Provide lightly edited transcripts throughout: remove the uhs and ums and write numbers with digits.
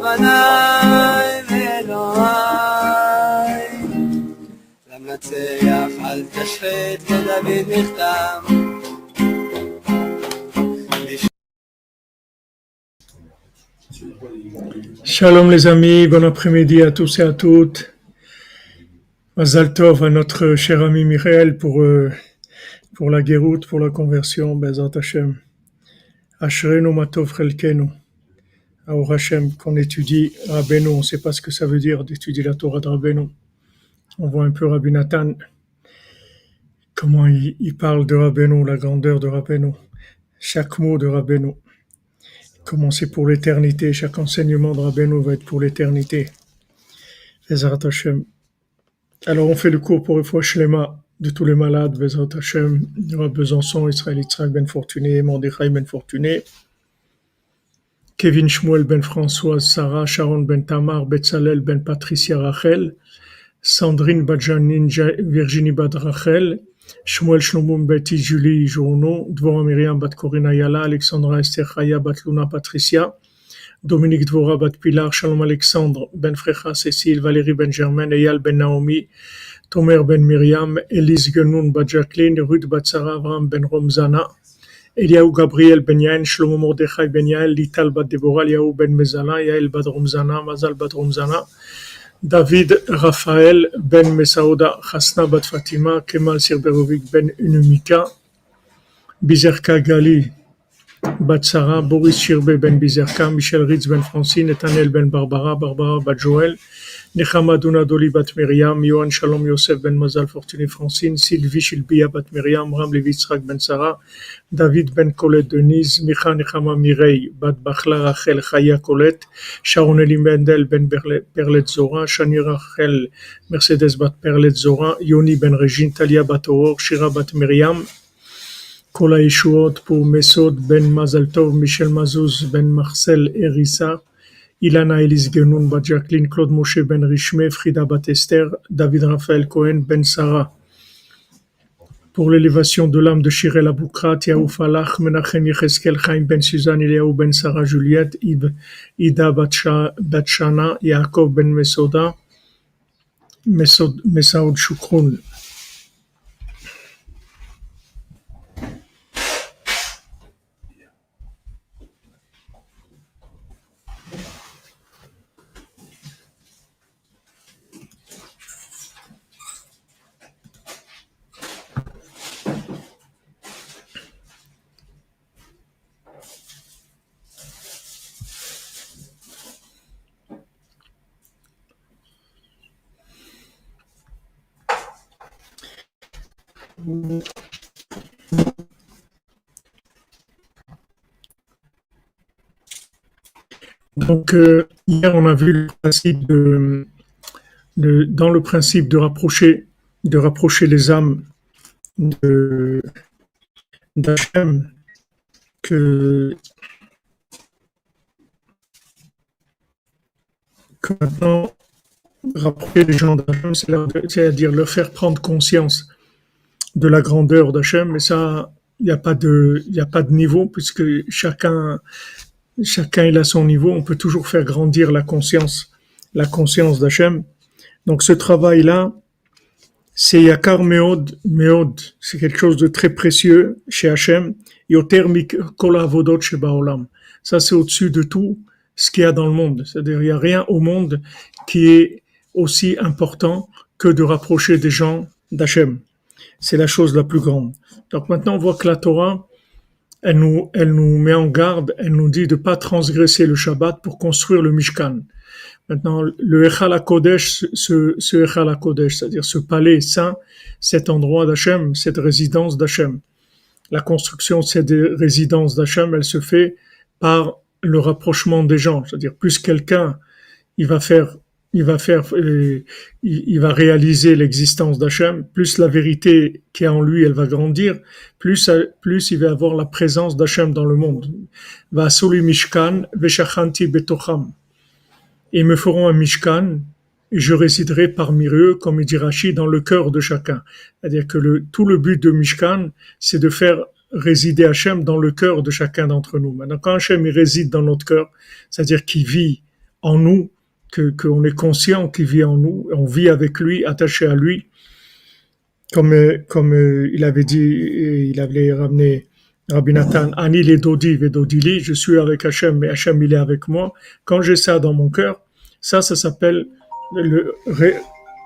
בניי ואלוהיי, למנצח אל תשחית לדוד מכתם. Shalom les amis, bon après-midi à tous et à toutes. Mazal Tov à notre cher ami Michael pour la guéroute, pour la conversion, Bezat Hashem. Ashrenu Matov Chelkenu. Aor Hashem, qu'on étudie Rabbeinu, on ne sait pas ce que ça veut dire d'étudier la Torah de Rabbeinu. On voit un peu Rabbi Nathan, comment il parle de Rabbeinu, la grandeur de Rabbeinu, chaque mot de Rabbeinu. Comment c'est pour l'éternité, chaque enseignement de Rabbeinu va être pour l'éternité. Bezat Hashem. Alors on fait le cours pour Refoua Shlema de tous les malades, Bezrat Hashem, Rav Besançon, Israël Yitzhak Ben Fortuné, Mordechai Ben Fortuné, Kevin Shmuel Ben Françoise, Sarah, Sharon Ben Tamar, Betzalel Ben Patricia Rachel, Sandrine Badjanin, Virginie Bad Rachel, Shmuel Shlomo Betty Julie Journo, Dvora Myriam Bat Corina Yala, Alexandra Esther Chaya Bat Luna Patricia, Dominique Dvora Bat Pilar, Shalom Alexandre, Ben Frecha Cécile, Valérie Ben Germain, Eyal Ben Naomi, Tomer Ben Myriam, Elise Genoun Bat Jacqueline, Ruth Bat Sarah, Abraham Ben Romzana, Eliaou Gabriel Ben Yael, Shlomo Mordechai Ben Yael, Lital Bat Deborah, Eliaou Ben Mezala, Yael Bat Romzana, Mazal Bat Romzana, David Raphaël Ben Mesaouda, Chasna Bat Fatima, Kemal Sirberovic Ben Unumika, Bizerka Gali Bat Sarah, Boris Shirbe Ben Bizerka, Michel Ritz Ben Francine, Nathaniel Ben Barbara, Barbara Bat Joël, Nechama Donadoli Bat Myriam, Yohan Shalom Yosef Ben Mazal Fortuné Francine, Sylvie Shilbia Bat Myriam, Ram Levi Yitzhak Ben Sarah, David Ben Colette Denise, Micha Nechama Mireille Bat Bachla Rachel Chaya Colette, Sharon Eli Mendel Ben Perlet Zora, Shani Rachel Mercedes Bat Perlet Zora, Yoni Ben Regine, Talia Bat Aurore, Shira Bat Myriam, Kola Yeshuot pour Mesod Ben Mazal Tov, Michel Mazouz Ben Marcel Erissa, Ilana Elise Genoun Bat Jacqueline, Claude Moshe Ben Richmé, Frida Bat Esther, David Raphaël Cohen Ben Sarah. Pour l'élévation de l'âme de Shirel Aboukrat, Yaou Falach, Menachem Yecheskel Chaim Ben Suzanne, Eliaou Ben Sarah Juliette, Ida Batshana, Yaakov Ben Mesaoud Shukroun. Donc, hier, on a vu le principe dans le principe de rapprocher les âmes d'Hachem, que maintenant, rapprocher les gens d'Hachem, c'est-à-dire leur faire prendre conscience de la grandeur d'Hachem, mais ça, il n'y a pas de niveau, puisque chacun il a son niveau, on peut toujours faire grandir la conscience d'Hachem. Donc ce travail-là, c'est Yakar Meod, c'est quelque chose de très précieux chez Hachem, Yoter Mikol Avodot Shebaolam. Ça, c'est au-dessus de tout ce qu'il y a dans le monde. C'est-à-dire, il n'y a rien au monde qui est aussi important que de rapprocher des gens d'Hachem. C'est la chose la plus grande. Donc maintenant, on voit que la Torah, elle nous met en garde, elle nous dit de ne pas transgresser le Shabbat pour construire le Mishkan. Maintenant, le Echal HaKodesh, ce Echal HaKodesh, c'est-à-dire ce palais saint, cet endroit d'Hachem, cette résidence d'Hachem. La construction de cette résidence d'Hachem, elle se fait par le rapprochement des gens. C'est-à-dire, plus quelqu'un, il va réaliser l'existence d'Hachem, plus la vérité qui est en lui, elle va grandir, plus il va avoir la présence d'Hachem dans le monde. Va soli mishkan veshachanti betocham. Ils me feront un mishkan et je résiderai parmi eux, comme il dit Rashi, dans le cœur de chacun. C'est-à-dire que tout le but de mishkan, c'est de faire résider Hachem dans le cœur de chacun d'entre nous. Maintenant, quand Hachem il réside dans notre cœur, c'est-à-dire qu'il vit en nous, qu'on est conscient qu'il vit en nous, on vit avec lui, attaché à lui, comme il avait dit, il avait ramené Rabbi Nathan, Ani le Dodi Vedodili, je suis avec Hachem, mais Hachem il est avec moi. Quand j'ai ça dans mon cœur, ça s'appelle le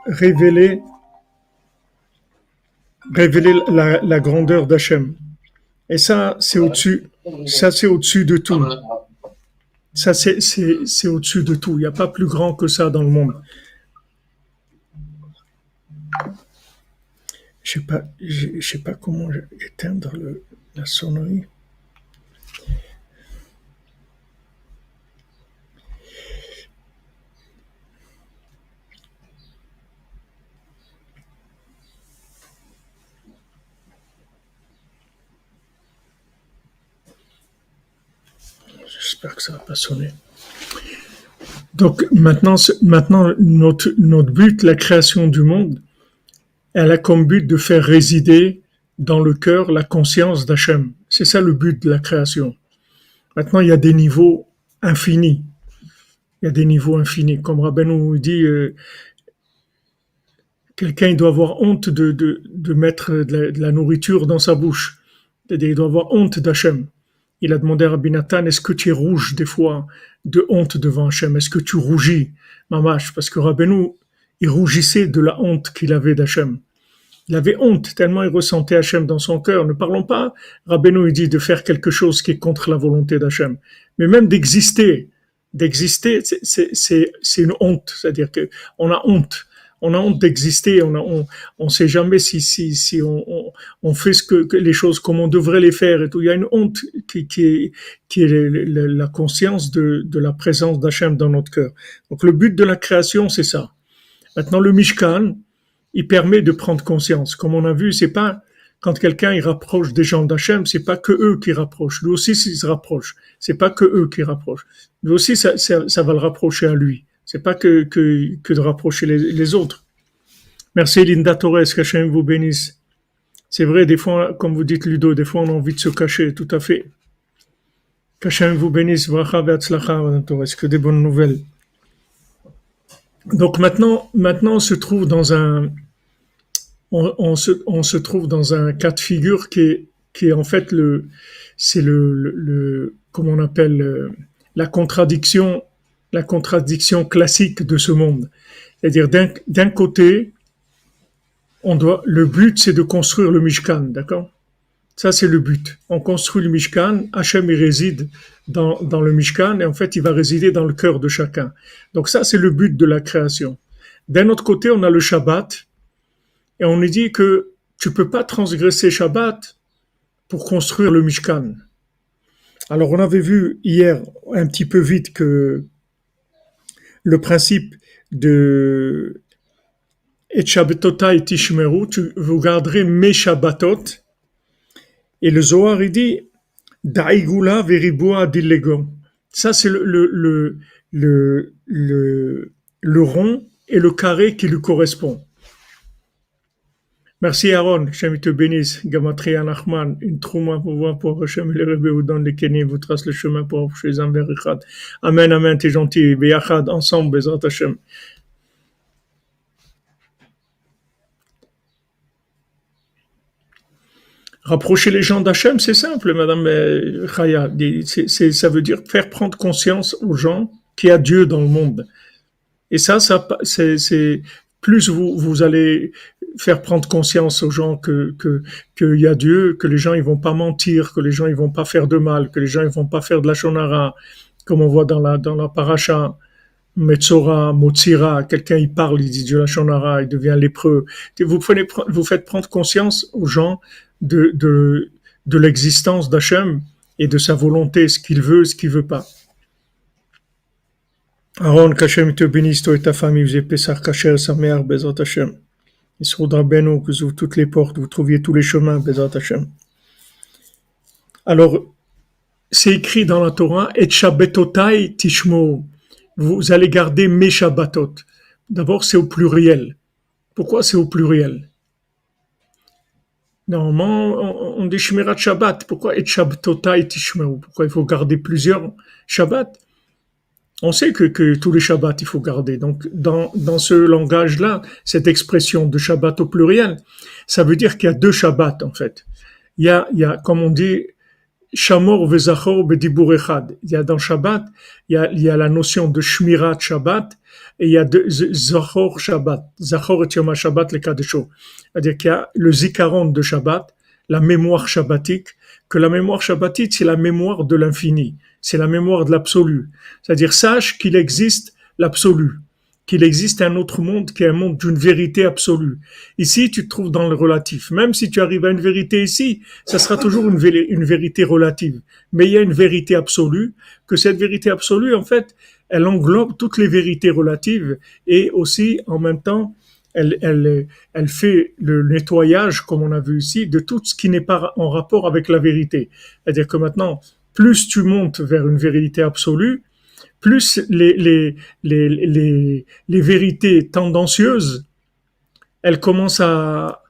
révéler, révéler la grandeur d'Hachem. Et ça, c'est au-dessus de tout. Ça, c'est au-dessus de tout. Il n'y a pas plus grand que ça dans le monde. Je sais pas comment éteindre la sonnerie. J'espère que ça va pas sonner. Donc maintenant notre but, la création du monde, elle a comme but de faire résider dans le cœur la conscience d'Hachem. C'est ça le but de la création. Maintenant, il y a des niveaux infinis. Il y a des niveaux infinis. Comme Rabbeinu dit, quelqu'un il doit avoir honte de mettre de la nourriture dans sa bouche. C'est-à-dire, il doit avoir honte d'Hachem. Il a demandé à Rabbi Nathan, est-ce que tu es rouge des fois de honte devant Hachem? Est-ce que tu rougis, mamash? Parce que Rabbeinu, il rougissait de la honte qu'il avait d'Hachem. Il avait honte tellement il ressentait Hachem dans son cœur. Ne parlons pas, Rabbeinu il dit de faire quelque chose qui est contre la volonté d'Hachem. Mais même d'exister, c'est une honte. C'est-à-dire qu'on a honte. On a honte d'exister, on sait jamais si on fait les choses comme on devrait les faire et tout. Il y a une honte qui est la conscience de la présence d'Hachem dans notre cœur. Donc le but de la création, c'est ça. Maintenant, le Mishkan, il permet de prendre conscience. Comme on a vu, c'est pas quand quelqu'un il rapproche des gens d'Hachem, c'est pas que eux qui rapprochent. Lui aussi, s'il se rapproche, c'est pas que eux qui rapprochent. Lui aussi, ça va le rapprocher à lui. C'est pas que de rapprocher les autres. Merci Linda Torres, qu'Hachem vous bénisse. C'est vrai, des fois, comme vous dites Ludo, des fois on a envie de se cacher, tout à fait. Qu'Hachem vous bénisse, bracha ve'atzlacha, Madame Torres, que des bonnes nouvelles. Donc maintenant on se trouve dans on se trouve dans un cas de figure qui est en fait comment on appelle la contradiction classique de ce monde. C'est-à-dire d'un côté, le but c'est de construire le Mishkan, d'accord? Ça c'est le but. On construit le Mishkan, Hachem il réside dans le Mishkan et en fait il va résider dans le cœur de chacun. Donc ça c'est le but de la création. D'un autre côté, on a le Shabbat et on nous dit que tu peux pas transgresser Shabbat pour construire le Mishkan. Alors on avait vu hier un petit peu vite que le principe de Et Shabbatotai Tishmeru, vous garderez mes Shabbatot. Et le Zohar, il dit Daigula veribua dilego. Ça, c'est le rond et le carré qui lui correspond. Merci Aaron, Hachem te bénisse. Gamatria Nachman, une trouma pour voir pour Hachem et le Rebbe vous donne les Kenny, vous trace le chemin pour chez les Amber Echad. Amen, amen, t'es gentil. Beyachad, ensemble, Bezrat Hachem. Rapprocher les gens d'Hachem, c'est simple, Madame Chaya. Ça veut dire faire prendre conscience aux gens qu'il y a Dieu dans le monde. Et ça c'est plus vous allez faire prendre conscience aux gens qu'il y a Dieu, que les gens ils vont pas mentir, que les gens ils vont pas faire de mal, que les gens ils vont pas faire de la shonara, comme on voit dans la paracha. Metzora, Motsira, quelqu'un il parle, il dit de la shonara, il devient lépreux. Vous faites prendre conscience aux gens de l'existence d'Hachem et de sa volonté, ce qu'il veut, ce qu'il veut pas. Aaron, qu'Hachem te bénisse, toi et ta famille, vous êtes Pessah Kacher, Sameach, Bezrat Hachem. Yisroud Rabbeinu, que vous ouvrez toutes les portes, vous trouviez tous les chemins, Bezrat Hachem. Alors, c'est écrit dans la Torah, Et Shabbatotai Tishmo. Vous allez garder mes Shabbatot. D'abord, c'est au pluriel. Pourquoi c'est au pluriel? Normalement, on dit Shmirat Shabbat. Pourquoi Et Shabbatotai Tishmeru? Pourquoi il faut garder plusieurs Shabbats? On sait que tous les Shabbats, il faut garder. Donc, dans ce langage-là, cette expression de Shabbat au pluriel, ça veut dire qu'il y a deux Shabbats, en fait. Il y a, comme on dit, Shamor vezachor bedibur echad. Il y a dans Shabbat, il y a la notion de Shmirat Shabbat et il y a de Zachor Shabbat. Zachor et Yom Shabbat le Kadesho. C'est-à-dire qu'il y a le Zikaron de Shabbat, la mémoire shabbatique, que la mémoire shabbatique, c'est la mémoire de l'infini. C'est la mémoire de l'absolu. C'est-à-dire, sache qu'il existe l'absolu, qu'il existe un autre monde qui est un monde d'une vérité absolue. Ici, tu te trouves dans le relatif. Même si tu arrives à une vérité ici, ça sera toujours une vérité relative. Mais il y a une vérité absolue, que cette vérité absolue, en fait, elle englobe toutes les vérités relatives et aussi, en même temps, elle fait le nettoyage, comme on a vu ici, de tout ce qui n'est pas en rapport avec la vérité. C'est-à-dire que maintenant, plus tu montes vers une vérité absolue, plus les vérités tendancieuses, elles commencent à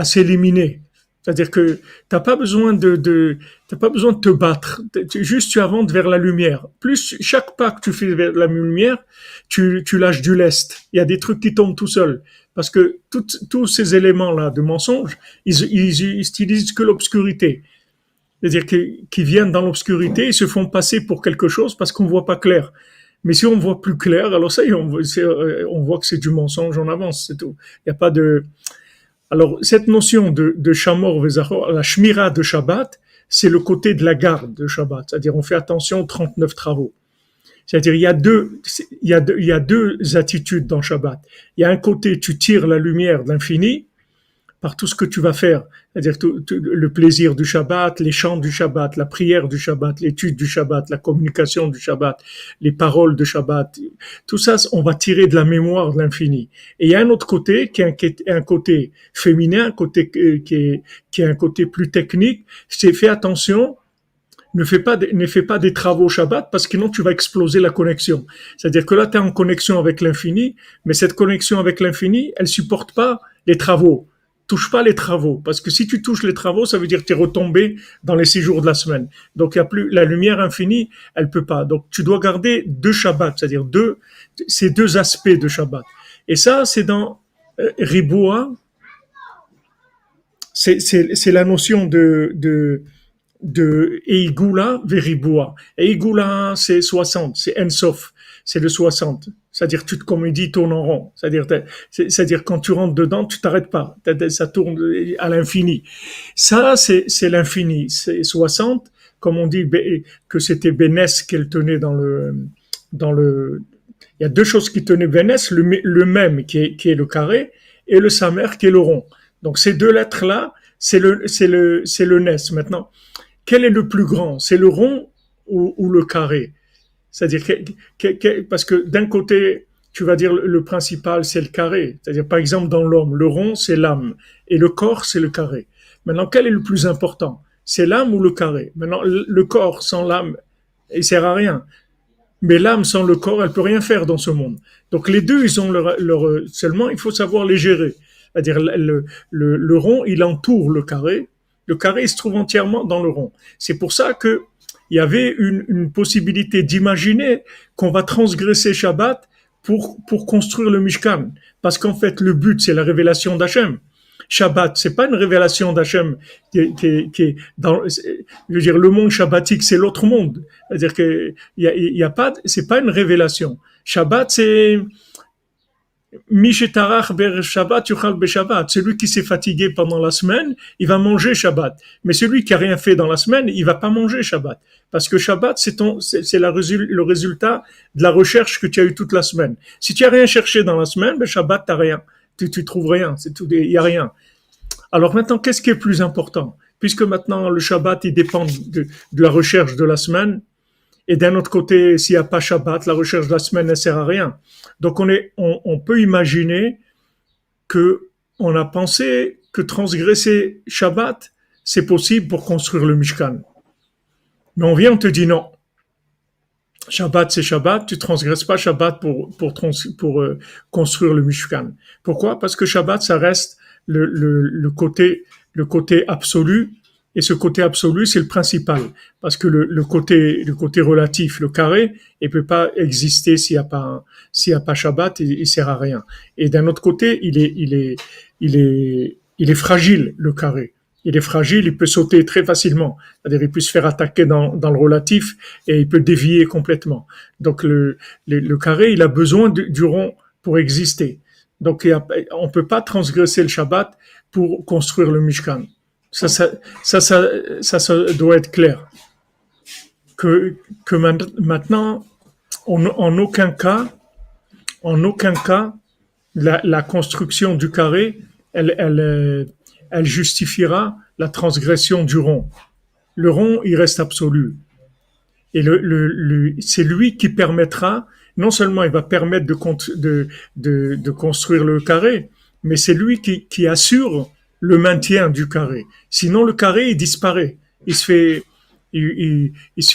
s'éliminer. C'est-à-dire que t'as pas besoin t'as pas besoin de te battre. Juste tu avances vers la lumière. Plus chaque pas que tu fais vers la lumière, tu lâches du lest. Il y a des trucs qui tombent tout seuls. Parce que tous ces éléments-là de mensonge, ils utilisent que l'obscurité. C'est-à-dire qu'ils viennent dans l'obscurité, ils se font passer pour quelque chose parce qu'on voit pas clair. Mais si on voit plus clair, alors ça y est, on voit que c'est du mensonge, on avance, c'est tout. Il y a pas de. Alors cette notion de Shamor Vezachor, la Shmira de Shabbat, c'est le côté de la garde de Shabbat. C'est-à-dire on fait attention aux 39 travaux. C'est-à-dire il y a deux attitudes dans Shabbat. Il y a un côté, tu tires la lumière de l'infini par tout ce que tu vas faire, c'est-à-dire tout le plaisir du Shabbat, les chants du Shabbat, la prière du Shabbat, l'étude du Shabbat, la communication du Shabbat, les paroles de Shabbat, tout ça, on va tirer de la mémoire de l'infini. Et il y a un autre côté qui est un côté féminin, un côté qui est un côté plus technique. C'est fais attention. Ne fais pas des travaux Shabbat parce que sinon tu vas exploser la connexion. C'est-à-dire que là, tu es en connexion avec l'infini, mais cette connexion avec l'infini, elle supporte pas les travaux. Touche pas les travaux, parce que si tu touches les travaux, ça veut dire que tu es retombé dans les 6 jours de la semaine. Donc il y a plus la lumière infinie, elle peut pas. Donc tu dois garder deux Shabbats, c'est-à-dire ces deux aspects de Shabbat. Et ça, c'est dans Riboua, c'est la notion de Eigula Veriboua. Eigula, c'est 60, c'est Ensof, c'est le 60. C'est-à-dire, tu te comédies, tourne en rond. C'est-à-dire, quand tu rentres dedans, tu t'arrêtes pas. Ça tourne à l'infini. Ça, c'est l'infini. C'est 60, comme on dit que c'était Bénès qu'elle tenait dans le, il y a deux choses qui tenaient Bénès, le même qui est le carré et le Samer qui est le rond. Donc, ces deux lettres-là, c'est le Nes. Maintenant, quel est le plus grand? C'est le rond ou le carré? C'est-à-dire parce que d'un côté, tu vas dire le principal, c'est le carré. C'est-à-dire, par exemple, dans l'homme, le rond, c'est l'âme. Et le corps, c'est le carré. Maintenant, quel est le plus important? C'est l'âme ou le carré? Maintenant, le corps sans l'âme, il sert à rien. Mais l'âme sans le corps, elle peut rien faire dans ce monde. Donc, les deux, ils ont seulement, il faut savoir les gérer. C'est-à-dire, le rond, il entoure le carré. Le carré, il se trouve entièrement dans le rond. C'est pour ça que il y avait une possibilité d'imaginer qu'on va transgresser Shabbat pour construire le Mishkan. Parce qu'en fait, le but, c'est la révélation d'Hachem. Shabbat, c'est pas une révélation d'Hachem qui est dans, je veux dire, le monde shabbatique, c'est l'autre monde. C'est-à-dire que il y a pas, c'est pas une révélation. Shabbat, c'est Mishetarach ber Shabbat yuchal be Shabbat. Celui qui s'est fatigué pendant la semaine, il va manger Shabbat. Mais celui qui a rien fait dans la semaine, il va pas manger Shabbat. Parce que Shabbat, c'est le résultat de la recherche que tu as eu toute la semaine. Si tu as rien cherché dans la semaine, ben Shabbat, t'as rien. Tu trouves rien. C'est tout, il y a rien. Alors maintenant, qu'est-ce qui est plus important? Puisque maintenant, le Shabbat, il dépend de la recherche de la semaine. Et d'un autre côté, s'il n'y a pas Shabbat, la recherche de la semaine ne sert à rien. Donc on peut imaginer que on a pensé que transgresser Shabbat, c'est possible pour construire le Mishkan. Mais on te dit non. Shabbat, c'est Shabbat, tu transgresses pas Shabbat pour construire le Mishkan. Pourquoi? Parce que Shabbat, ça reste le côté absolu Et ce côté absolu, c'est le principal. Parce que le côté relatif, le carré, il peut pas exister s'il y a pas Shabbat, il sert à rien. Et d'un autre côté, il est fragile, le carré. Il est fragile, il peut sauter très facilement. C'est-à-dire, il peut se faire attaquer dans le relatif et il peut dévier complètement. Donc, le carré, il a besoin du rond pour exister. Donc, on peut pas transgresser le Shabbat pour construire le Mishkan. Ça doit être clair. Que maintenant, en aucun cas, la construction du carré, elle justifiera la transgression du rond. Le rond, il reste absolu. Et c'est lui qui permettra, non seulement il va permettre de construire le carré, mais c'est lui qui assure le maintien du carré. Sinon, le carré, il disparaît. Il se fait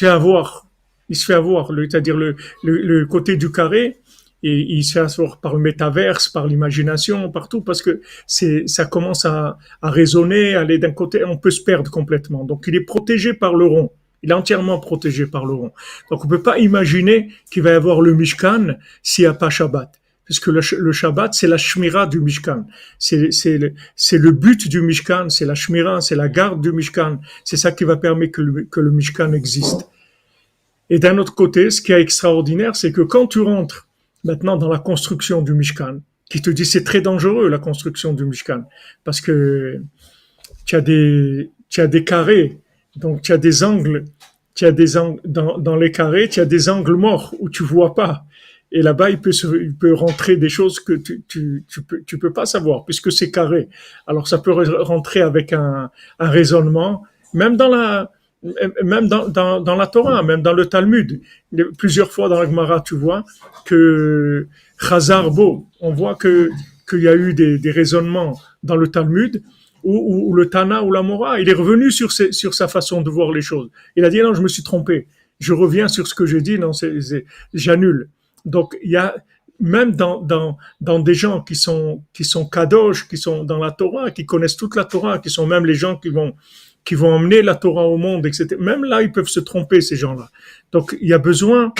avoir. Il se fait avoir. C'est-à-dire le côté du carré, et il se fait avoir par le métaverse, par l'imagination, partout, parce que ça commence à résonner, aller d'un côté, on peut se perdre complètement. Donc, il est protégé par le rond. Il est entièrement protégé par le rond. Donc, on peut pas imaginer qu'il va y avoir le Mishkan s'il n'y a pas Shabbat. Puisque le Shabbat, c'est la shmira du Mishkan. C'est le but du Mishkan, c'est la shmira, c'est la garde du Mishkan. C'est ça qui va permettre que le Mishkan existe. Et d'un autre côté, ce qui est extraordinaire, c'est que quand tu rentres maintenant dans la construction du Mishkan, qui te dit c'est très dangereux la construction du Mishkan, parce que tu as des carrés, donc tu as des angles, dans les carrés, tu as des angles morts où tu vois pas. Et là-bas, il peut rentrer des choses que tu peux pas savoir puisque c'est carré. Alors ça peut rentrer avec un raisonnement, même dans la Torah, même dans le Talmud. Plusieurs fois dans la Gemara, tu vois que Chazar Bo, on voit qu'il y a eu des raisonnements dans le Talmud où le Tana ou la Mora, il est revenu sur sa façon de voir les choses. Il a dit non, je me suis trompé. Je reviens sur ce que j'ai dit, non, j'annule. Donc il y a même dans des gens qui sont kadosh, qui sont dans la Torah, qui connaissent toute la Torah, qui sont même les gens qui vont emmener la Torah au monde, etc. Même là, ils peuvent se tromper, ces gens-là. Donc, il y a besoin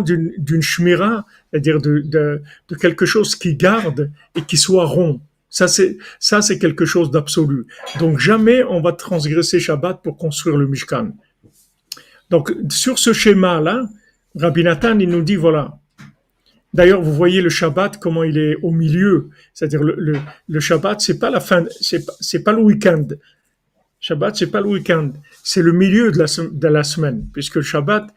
d'une shmira, c'est-à-dire de quelque chose qui garde et qui soit rond. Ça, c'est quelque chose d'absolu. Donc, jamais on va transgresser Shabbat pour construire le Mishkan. Donc, sur ce schéma-là, Rabbi Nathan, il nous dit, voilà. D'ailleurs, vous voyez le Shabbat, comment il est au milieu. C'est-à-dire, le Shabbat, c'est pas la fin, c'est pas le week-end. Shabbat, c'est pas le week-end, c'est le milieu de la semaine, puisque le Shabbat,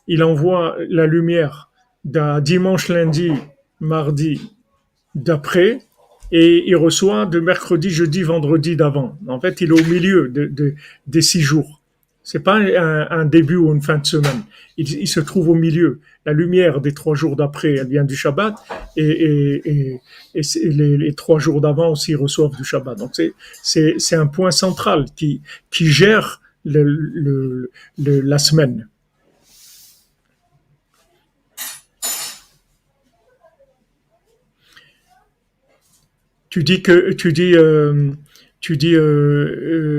il envoie la lumière d'un dimanche, lundi, mardi d'après, et il reçoit de mercredi, jeudi, vendredi d'avant. En fait, il est au milieu des 6 jours. C'est pas un début ou une fin de semaine. Il se trouve au milieu. La lumière des 3 jours d'après, elle vient du Shabbat, et les 3 jours d'avant aussi reçoivent du Shabbat. Donc c'est un point central qui gère la semaine. Tu dis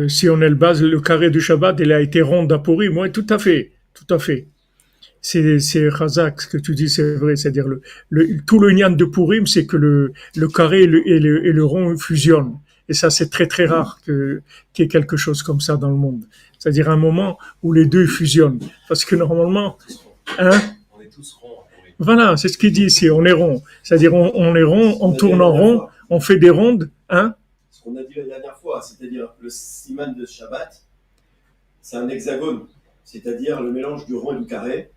si on est le base, le carré du Shabbat, il a été rond d'Apurim. Oui, tout à fait, tout à fait. C'est Razak, ce que tu dis, c'est vrai. C'est-à-dire tout le Inyan de Purim, c'est que le carré et le rond fusionnent. Et ça, c'est très très rare qu'il y ait quelque chose comme ça dans le monde. C'est-à-dire un moment où les deux fusionnent. Parce que normalement, hein? On est tous ronds. Voilà, c'est ce qu'il dit ici. On est rond. C'est-à-dire on est rond, on tourne en rond, on fait des rondes, hein? Ce qu'on a dit la dernière fois, c'est-à-dire le siman de Shabbat, c'est un hexagone, c'est-à-dire le mélange du rond et du carré,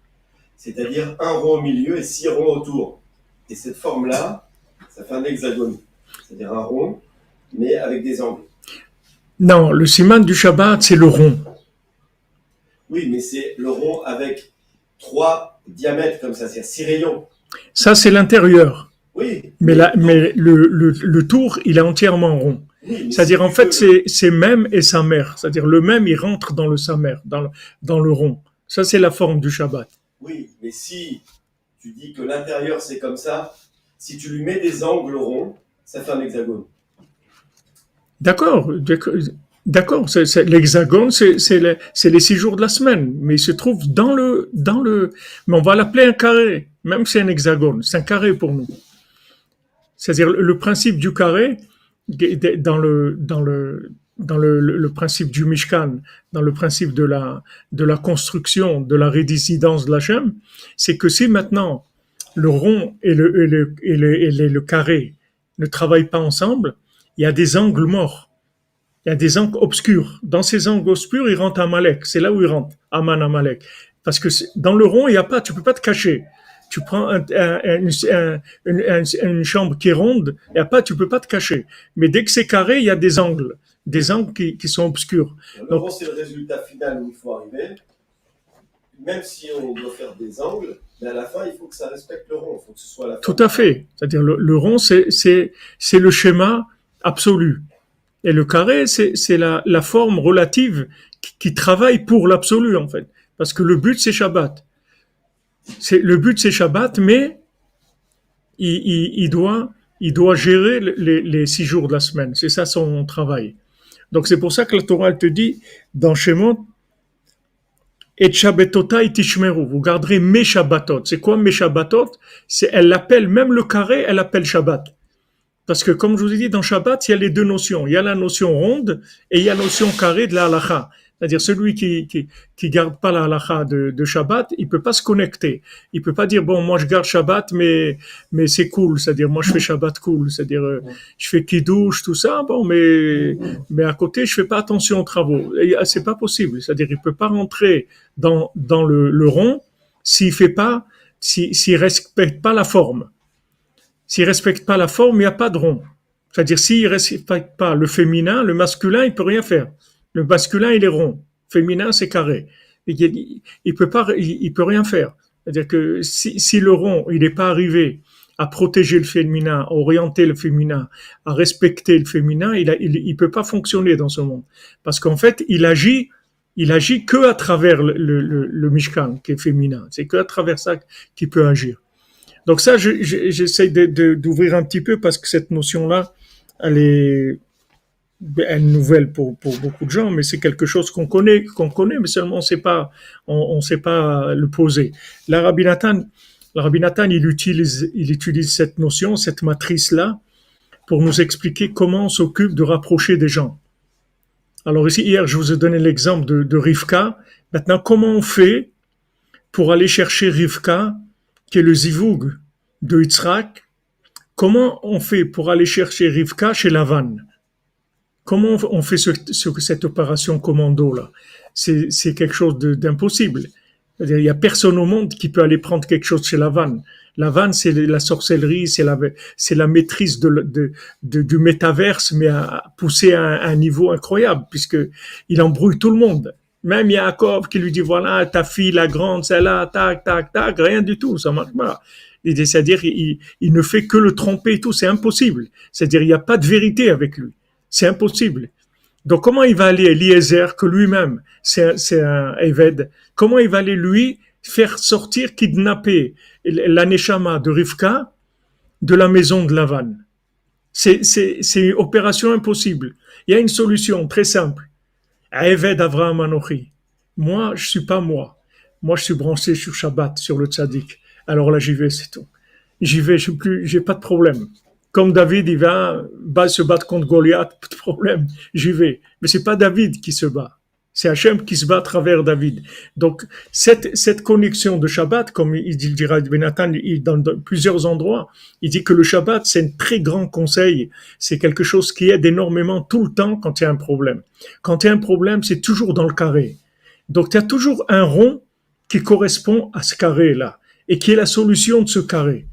c'est-à-dire un rond au milieu et 6 ronds autour. Et cette forme-là, ça fait un hexagone, c'est-à-dire un rond, mais avec des angles. Non, le siman du Shabbat, c'est le rond. Oui, mais c'est le rond avec 3 diamètres comme ça, c'est-à-dire 6 rayons. Ça, c'est l'intérieur. Oui. Mais le tour, il est entièrement rond. Oui, c'est-à-dire, en fait, c'est même et sa mère. C'est-à-dire, le même, il rentre dans le sa mère, dans le rond. Ça, c'est la forme du Shabbat. Oui, mais si tu dis que l'intérieur, c'est comme ça, si tu lui mets des angles ronds, ça fait un hexagone. D'accord. D'accord, l'hexagone, c'est les 6 jours de la semaine, mais il se trouve mais on va l'appeler un carré, même si c'est un hexagone, c'est un carré pour nous. C'est-à-dire le principe du carré, dans le principe du Mishkan, dans le principe de la construction, de la résidence de l'Hachem, c'est que si maintenant le rond et le carré ne travaillent pas ensemble, il y a des angles morts. Il y a des angles obscurs. Dans ces angles obscurs, il rentre Amalek. C'est là où il rentre, Aman Amalek. Parce que dans le rond, il y a pas, tu peux pas te cacher. Tu prends une chambre qui est ronde, il y a pas, tu peux pas te cacher. Mais dès que c'est carré, il y a des angles qui sont obscurs. Le rond, c'est le résultat final où il faut arriver. Même si on doit faire des angles, mais à la fin, il faut que ça respecte le rond. Il faut que ce soit la Tout à fait. C'est-à-dire le rond, c'est le schéma absolu. Et le carré, c'est la forme relative qui travaille pour l'absolu, en fait. Parce que le but, c'est Shabbat. Le but, c'est Shabbat, mais il doit gérer les 6 jours de la semaine. C'est ça son travail. Donc, c'est pour ça que la Torah, elle te dit, dans Shemot, et Shabbatotai tishmeru, vous garderez mes Shabbatot. C'est quoi mes Shabbatot? Elle l'appelle, même le carré, elle appelle Shabbat. Parce que, comme je vous ai dit, dans Shabbat, il y a les deux notions. Il y a la notion ronde et il y a la notion carrée de la halakha. C'est-à-dire, celui qui garde pas la halakha de Shabbat, il peut pas se connecter. Il peut pas dire, bon, moi, je garde Shabbat, mais c'est cool. C'est-à-dire, moi, je fais Shabbat cool. C'est-à-dire, je fais kiddush, tout ça, bon, mais à côté, je fais pas attention aux travaux. Et c'est pas possible. C'est-à-dire, il peut pas rentrer dans le rond s'il respecte pas la forme. S'il respecte pas la forme, il n'y a pas de rond. C'est-à-dire, s'il respecte pas le féminin, le masculin, il peut rien faire. Le masculin, il est rond. Féminin, c'est carré. Il peut rien faire. C'est-à-dire que si le rond, il n'est pas arrivé à protéger le féminin, à orienter le féminin, à respecter le féminin, il peut pas fonctionner dans ce monde. Parce qu'en fait, il agit que à travers le Mishkan, qui est féminin. C'est que à travers ça qu'il peut agir. Donc ça, j'essaie d'ouvrir un petit peu parce que cette notion-là, elle est nouvelle pour beaucoup de gens, mais c'est quelque chose qu'on connaît, mais seulement on sait pas le poser. La Rabbi Nathan, il utilise cette notion, cette matrice-là, pour nous expliquer comment on s'occupe de rapprocher des gens. Alors ici, hier, je vous ai donné l'exemple de Rivka. Maintenant, comment on fait pour aller chercher Rivka, qui est le zivug de Yitzhak? Comment on fait pour aller chercher Rivka chez Lavan? Comment on fait cette opération commando là? C'est quelque chose d'impossible. C'est-à-dire, il y a personne au monde qui peut aller prendre quelque chose chez Lavan. Lavan, c'est la sorcellerie, c'est la maîtrise du métaverse, mais à pousser à un niveau incroyable, puisque il embrouille tout le monde. Même Yaakov qui lui dit, voilà, ta fille, la grande, celle-là, tac, tac, tac, rien du tout, ça marche pas. C'est-à-dire, il ne fait que le tromper et tout, c'est impossible. C'est-à-dire, il n'y a pas de vérité avec lui. C'est impossible. Donc, comment il va aller Eliezer, que lui-même, c'est un Eved, comment il va aller, lui, faire sortir, kidnapper la Neshama de Rivka de la maison de Lavan? C'est une opération impossible. Il y a une solution très simple. Eved Avraham Anochi. Moi, je suis pas moi. Moi, je suis branché sur Shabbat, sur le Tzaddik. Alors là, j'y vais, c'est tout. J'y vais, j'ai pas de problème. Comme David, il va se battre contre Goliath, pas de problème, j'y vais. Mais c'est pas David qui se bat. C'est Hachem qui se bat à travers David. Donc, cette connexion de Shabbat, comme il dira Benathan dans plusieurs endroits, il dit que le Shabbat, c'est un très grand conseil. C'est quelque chose qui aide énormément tout le temps quand il y a un problème. Quand il y a un problème, c'est toujours dans le carré. Donc, il y a toujours un rond qui correspond à ce carré-là et qui est la solution de ce carré.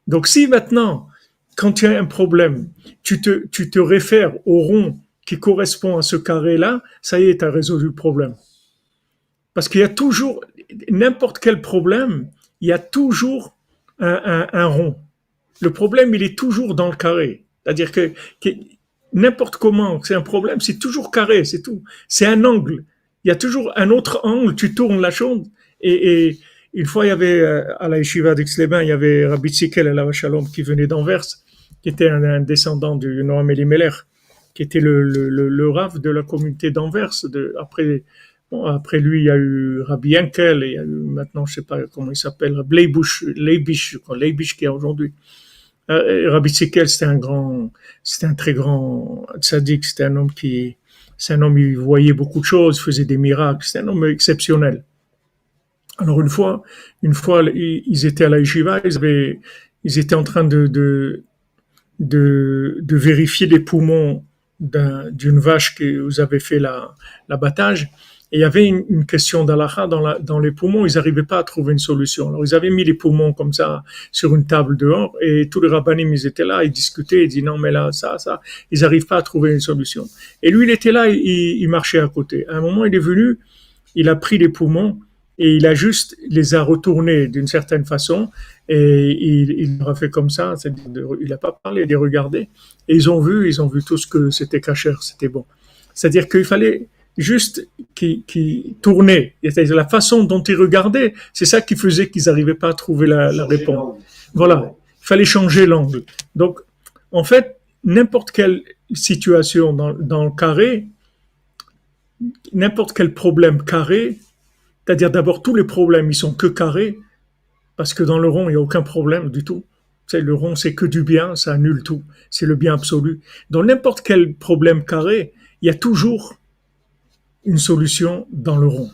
Donc, si maintenant, quand il y a un problème, tu te réfères au rond qui correspond à ce carré-là, ça y est, tu as résolu le problème. Parce qu'il y a toujours, n'importe quel problème, il y a toujours un rond. Le problème, il est toujours dans le carré. C'est-à-dire que n'importe comment, c'est un problème, c'est toujours carré, c'est tout. C'est un angle. Il y a toujours un autre angle, tu tournes la chose. Et une fois, il y avait, à la yeshiva d'Aix-les-Bains, il y avait Rabbi Tzikel Alav Shalom qui venait d'Anvers, qui était un descendant du Noam Elimelech. qui était le Rav de la communauté d'Anvers. Après lui, il y a eu Rabbi Henkel, et il y a eu maintenant, je ne sais pas comment il s'appelle, Leibish, je crois, Leibish qui est aujourd'hui. Rabbi Tzikel, c'était un très grand tzaddik, c'est un homme, il voyait beaucoup de choses, faisait des miracles, c'était un homme exceptionnel. Alors une fois, ils étaient à la yeshiva, ils étaient en train de vérifier les poumons d'une vache que vous avez fait l'abattage. Et il y avait une question d'halakha dans les poumons, ils n'arrivaient pas à trouver une solution. Alors ils avaient mis les poumons comme ça sur une table dehors, et tous les rabbanim, ils étaient là, ils discutaient, ils disaient non mais là, ça, ils n'arrivent pas à trouver une solution. Et lui, il était là, il marchait à côté. À un moment, il est venu, il a pris les poumons, et il a juste les a retournés d'une certaine façon, et il leur a fait comme ça, il n'a pas parlé, il les regardait, et ils ont vu tout ce que c'était kasher, c'était bon. C'est-à-dire qu'il fallait juste qui tournait, c'est-à-dire la façon dont ils regardaient, c'est ça qui faisait qu'ils n'arrivaient pas à trouver la réponse. Voilà, il fallait changer l'angle. Donc, en fait, n'importe quelle situation dans le carré, n'importe quel problème carré, c'est-à-dire d'abord tous les problèmes, ils sont que carrés, parce que dans le rond, il n'y a aucun problème du tout. Le rond, c'est que du bien, ça annule tout. C'est le bien absolu. Dans n'importe quel problème carré, il y a toujours une solution dans le rond.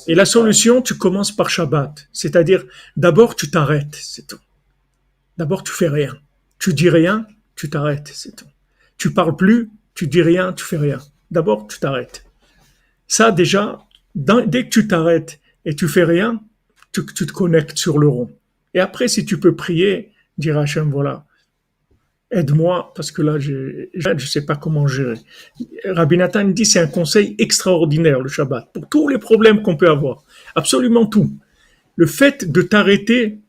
Et la solution, tu commences par Shabbat. C'est-à-dire, d'abord, tu t'arrêtes, c'est tout. D'abord, tu fais rien. Tu dis rien, tu t'arrêtes, c'est tout. Tu parles plus, tu dis rien, tu fais rien. D'abord, tu t'arrêtes. Ça, déjà, dès que tu t'arrêtes et tu fais rien, tu te connectes sur le rond. Et après, si tu peux prier, dire à Hachem, voilà, aide-moi, parce que là, je sais pas comment gérer. Rabbi Nathan dit, c'est un conseil extraordinaire, le Shabbat, pour tous les problèmes qu'on peut avoir. Absolument tout. Le fait de d'arrêter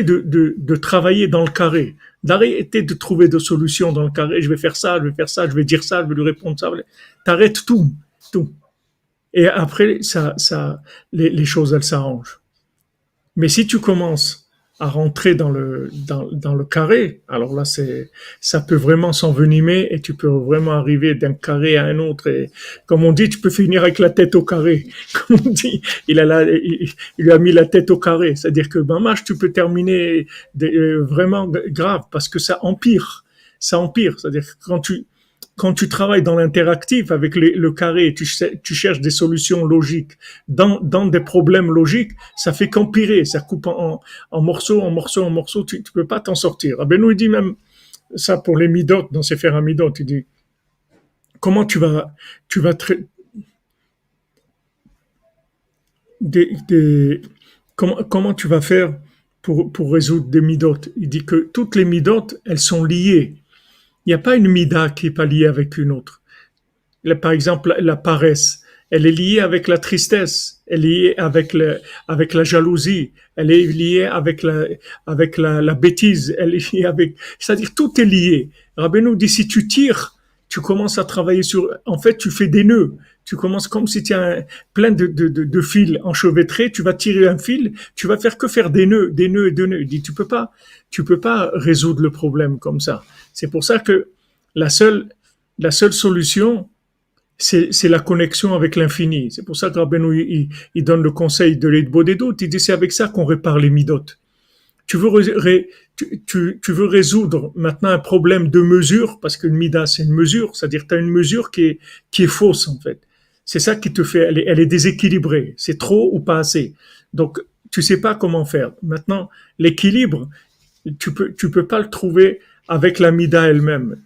de travailler dans le carré, d'arrêter de trouver des solutions dans le carré, je vais faire ça, je vais dire ça, je vais lui répondre ça, t'arrêtes tout. Et après, les choses, elles s'arrangent. Mais si tu commences à rentrer dans le carré, alors là, ça peut vraiment s'envenimer et tu peux vraiment arriver d'un carré à un autre. Et comme on dit, tu peux finir avec la tête au carré. Comme on dit, il lui a mis la tête au carré. C'est-à-dire que, tu peux terminer vraiment grave parce que ça empire. Ça empire. C'est-à-dire que quand tu travailles dans l'interactif avec le carré, tu cherches des solutions logiques dans des problèmes logiques, ça fait qu'empirer, ça coupe en morceaux, tu peux pas t'en sortir. Rabbeinu, il dit même ça pour les midot, dans Sefer HaMidot, il dit comment comment tu vas faire pour résoudre des midot. Il dit que toutes les midot, elles sont liées. Il n'y a pas une mida qui n'est pas liée avec une autre. Là, par exemple, la paresse, elle est liée avec la tristesse, elle est liée avec la jalousie, elle est liée avec la bêtise, elle est liée c'est-à-dire tout est lié. Rabbeinu dit, si tu tires, tu commences à travailler en fait, tu fais des nœuds. Tu commences comme si tu as plein de fils enchevêtrés, tu vas tirer un fil, tu vas faire que faire des nœuds. Il dit, tu peux pas résoudre le problème comme ça. C'est pour ça que la seule solution, c'est la connexion avec l'infini. C'est pour ça que Rabbeinu, il donne le conseil de l'Eidbodedut. Il dit, c'est avec ça qu'on répare les midot. Tu veux résoudre maintenant un problème de mesure, parce qu'une mida, c'est une mesure, c'est-à-dire que tu as une mesure qui est fausse, en fait. C'est ça qui te fait, elle est déséquilibrée. C'est trop ou pas assez. Donc, tu sais pas comment faire. Maintenant, l'équilibre, tu peux pas le trouver avec la mida elle-même.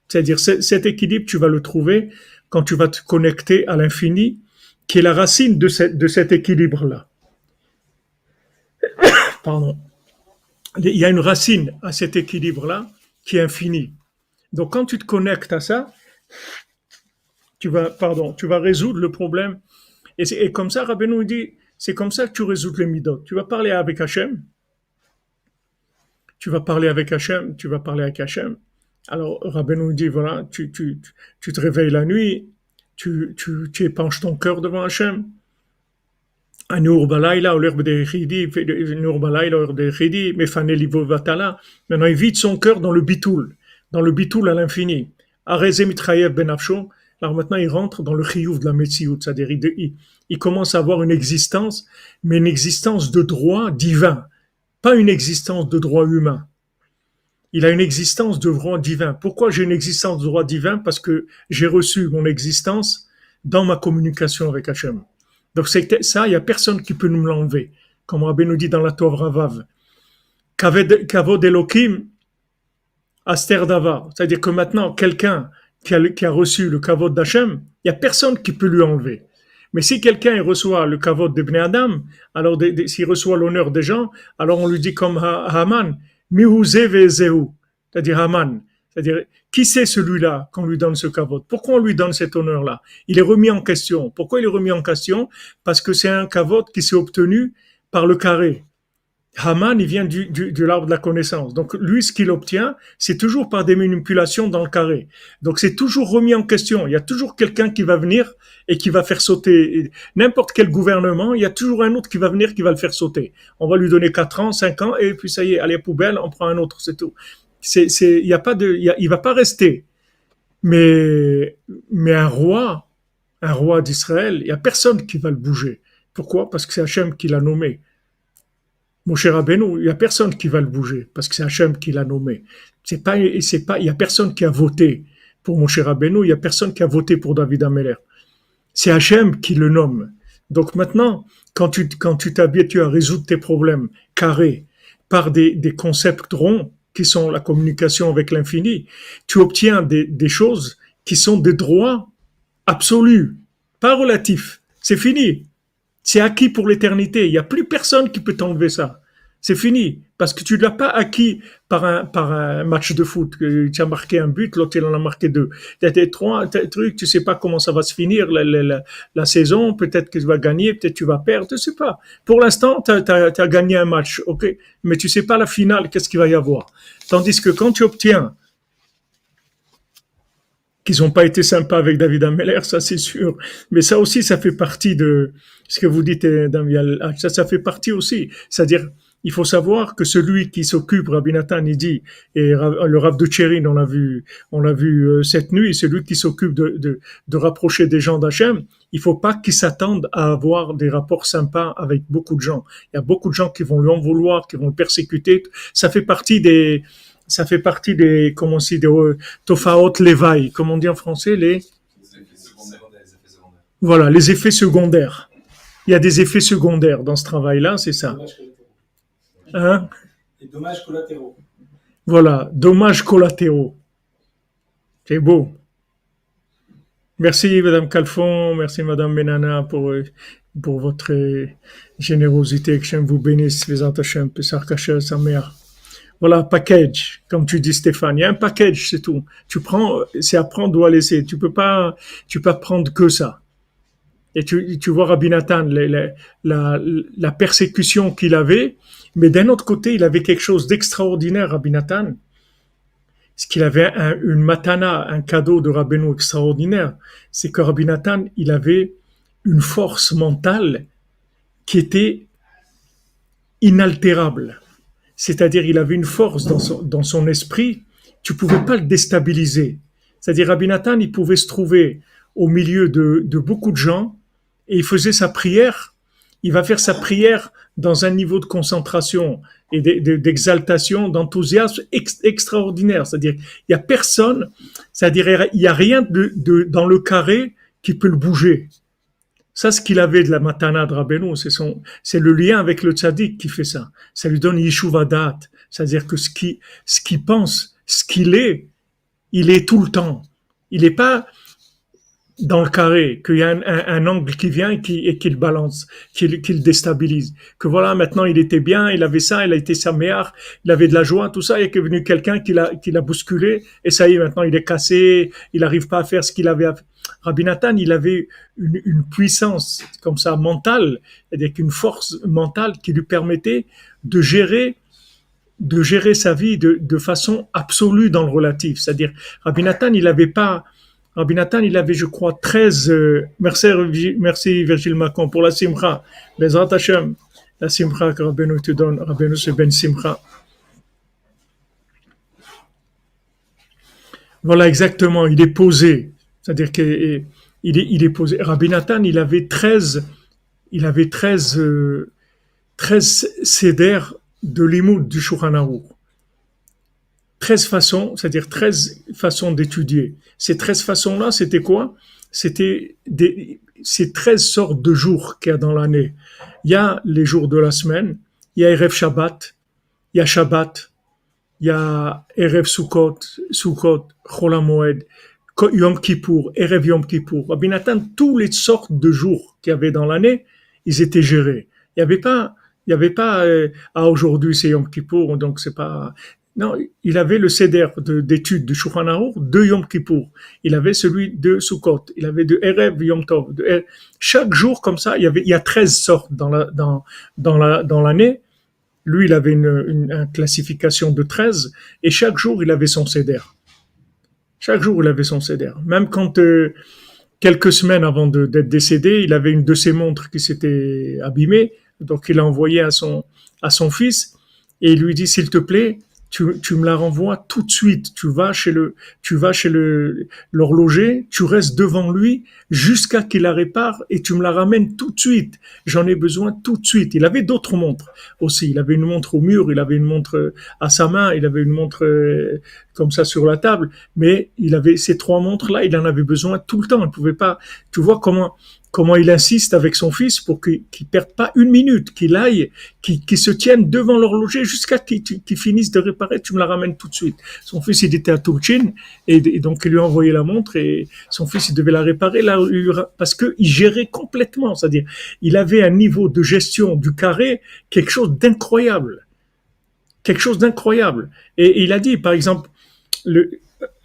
C'est-à-dire, cet équilibre, tu vas le trouver quand tu vas te connecter à l'infini, qui est la racine de cet équilibre-là. Pardon. Il y a une racine à cet équilibre-là qui est infini. Donc, quand tu te connectes à ça, tu vas résoudre le problème. Et comme ça, Rabbeinu dit, c'est comme ça que tu résous les midot. Tu vas parler avec Hachem. Alors, Rabbeinu dit, voilà, tu te réveilles la nuit, tu épanches ton cœur devant Hachem. Maintenant, il vide son cœur dans le bitoul à l'infini. Arezé mitrayev benafsho. Alors maintenant, il rentre dans le chiyuv de la Metsiout, c'est-à-dire il commence à avoir une existence, mais une existence de droit divin, pas une existence de droit humain. Il a une existence de droit divin. Pourquoi j'ai une existence de droit divin? Parce que j'ai reçu mon existence dans ma communication avec Hachem. Donc c'est ça, il n'y a personne qui peut nous l'enlever. Comme Rabbi nous dit dans la Tov Ravav. Kavod Elokim, Aster Davar. C'est-à-dire que maintenant, quelqu'un qui a reçu le Kavod d'Hachem, il n'y a personne qui peut lui enlever. Mais si quelqu'un reçoit le Kavod de Bnei Adam, alors s'il reçoit l'honneur des gens, alors on lui dit comme Haman, Mihuze vezehu, c'est-à-dire Haman, c'est-à-dire qui c'est celui-là qu'on lui donne ce Kavod? Pourquoi on lui donne cet honneur-là? Il est remis en question. Pourquoi il est remis en question? Parce que c'est un Kavod qui s'est obtenu par le carré. Haman, il vient de l'arbre de la connaissance. Donc, lui, ce qu'il obtient, c'est toujours par des manipulations dans le carré. Donc, c'est toujours remis en question. Il y a toujours quelqu'un qui va venir et qui va faire sauter n'importe quel gouvernement. Il y a toujours un autre qui va venir qui va le faire sauter. On va lui donner 4 ans, 5 ans, et puis ça y est, allez, poubelle, on prend un autre, c'est tout. Il y a pas de, il va pas rester. Mais un roi d'Israël, il y a personne qui va le bouger. Pourquoi? Parce que c'est Hachem qui l'a nommé. Moshe Rabbeinu, il y a personne qui va le bouger parce que c'est Hachem qui l'a nommé. Il y a personne qui a voté pour Moshe Rabbeinu, il y a personne qui a voté pour David Ameller. C'est Hachem qui le nomme. Donc maintenant, quand tu t'habitues à résoudre tes problèmes carrés par des concepts ronds qui sont la communication avec l'infini, tu obtiens des choses qui sont des droits absolus, pas relatifs. C'est fini. C'est acquis pour l'éternité. Il n'y a plus personne qui peut t'enlever ça. C'est fini. Parce que tu ne l'as pas acquis par un match de foot. Tu as marqué un but, l'autre il en a marqué 2. Tu as tes 3 trucs, tu ne sais pas comment ça va se finir la saison. Peut-être que tu vas gagner, peut-être que tu vas perdre, tu ne sais pas. Pour l'instant, tu as gagné un match, ok. Mais tu ne sais pas la finale, qu'est-ce qu'il va y avoir. Tandis que quand tu obtiens qu'ils n'ont pas été sympas avec David Ameller, ça c'est sûr. Mais ça aussi, ça fait partie de ce que vous dites, ça fait partie aussi. C'est-à-dire, il faut savoir que celui qui s'occupe, Rabbi Nathan, il dit, et le Rav de Tchérin, on l'a vu cette nuit, celui qui s'occupe de rapprocher des gens d'Hachem, il faut pas qu'il s'attende à avoir des rapports sympas avec beaucoup de gens. Il y a beaucoup de gens qui vont lui en vouloir, qui vont le persécuter. Ça fait partie des comment on dit, des tofaot levaï, comme on dit en français, les effets secondaires. Voilà, les effets secondaires. Il y a des effets secondaires dans ce travail-là, c'est ça. Hein? Les dommages collatéraux. Voilà, dommages collatéraux. C'est beau. Merci Madame Calfon, merci Madame Benana pour votre générosité. Que Hachem vous bénisse, les Hachem, Pesach Kasher, sa mère. Voilà, package, comme tu dis Stéphane. Il y a un package, c'est tout. Tu prends, c'est à prendre ou à laisser. Tu peux pas prendre que ça. Et tu vois Rabbi Nathan, la persécution qu'il avait, mais d'un autre côté, il avait quelque chose d'extraordinaire, Rabbi Nathan. Ce qu'il avait une matana, un cadeau de Rabbeinu extraordinaire, c'est que Rabbi Nathan, il avait une force mentale qui était inaltérable. C'est-à-dire, il avait une force dans son esprit, tu pouvais pas le déstabiliser. C'est-à-dire, Rabbi Nathan, il pouvait se trouver au milieu de beaucoup de gens et il faisait sa prière. Il va faire sa prière dans un niveau de concentration et d'exaltation, d'enthousiasme extraordinaire. C'est-à-dire, il y a personne, c'est-à-dire, il y a rien dans le carré qui peut le bouger. Ça, ce qu'il avait de la matana de Rabbeinu, c'est le lien avec le tzaddik qui fait ça. Ça lui donne yeshuvadat. C'est-à-dire que ce qu'il pense, ce qu'il est, il est tout le temps. Il n'est pas dans le carré, qu'il y a un angle qui vient et qui le balance, qui le déstabilise. Que voilà, maintenant il était bien, il avait ça, il a été saméar, il avait de la joie, tout ça, et qu'il est venu quelqu'un qui l'a bousculé, et ça y est, maintenant il est cassé, il n'arrive pas à faire ce qu'il avait à faire. Rabbi Nathan, il avait une puissance comme ça mentale, avec une force mentale qui lui permettait de gérer sa vie de façon absolue dans le relatif. C'est-à-dire, Rabbi Nathan, il avait, je crois, 13... merci Virgile Macon pour la simcha. Bezrat Hashem, la simcha que Rabbeinu te donne. Rabbeinu c'est ben simcha. Voilà, exactement. Il est posé. C'est-à-dire qu'il est posé. Rabbi Nathan, il avait 13 seder de limoud du Shulchan Aruch. 13 façons, c'est-à-dire 13 façons d'étudier. Ces 13 façons-là, c'était quoi? Ces 13 sortes de jours qu'il y a dans l'année. Il y a les jours de la semaine, il y a Erev Shabbat, il y a Shabbat, il y a Erev Sukkot, Chol HaMoed, Yom Kippour, Erev Yom Kippour. Rabbi Nathan, toutes les sortes de jours qu'il y avait dans l'année, ils étaient gérés. Il y avait pas, aujourd'hui c'est Yom Kippour, donc c'est pas. Non, il avait le seder d'études du Shulchan Aruch de Yom Kippour. Il avait celui de Sukkot. Il avait de Erev Yom Tov. Chaque jour comme ça, il y a 13 sortes dans l'année. Lui, il avait une classification de 13 et chaque jour, il avait son seder. Chaque jour, il avait son seder. Même quand, quelques semaines avant d'être décédé, il avait une de ses montres qui s'était abîmée. Donc, il l'a envoyé à son fils et il lui dit, s'il te plaît, tu me la renvoies tout de suite. Tu vas chez l'horloger, tu restes devant lui jusqu'à qu'il la répare et tu me la ramènes tout de suite. J'en ai besoin tout de suite. Il avait d'autres montres aussi. Il avait une montre au mur, il avait une montre à sa main, il avait une montre comme ça sur la table. Mais il avait ces 3 montres-là, il en avait besoin tout le temps. Il pouvait pas. Tu vois comment il insiste avec son fils pour qu'il perde pas une minute, qu'il aille, qu'il se tienne devant l'horloger jusqu'à qu'il finisse de réparer, tu me la ramènes tout de suite. Son fils, il était à Turchin, et donc il lui a envoyé la montre, et son fils, il devait la réparer, là, parce qu'il gérait complètement, c'est-à-dire, il avait un niveau de gestion du carré, quelque chose d'incroyable. Quelque chose d'incroyable. Et il a dit, par exemple,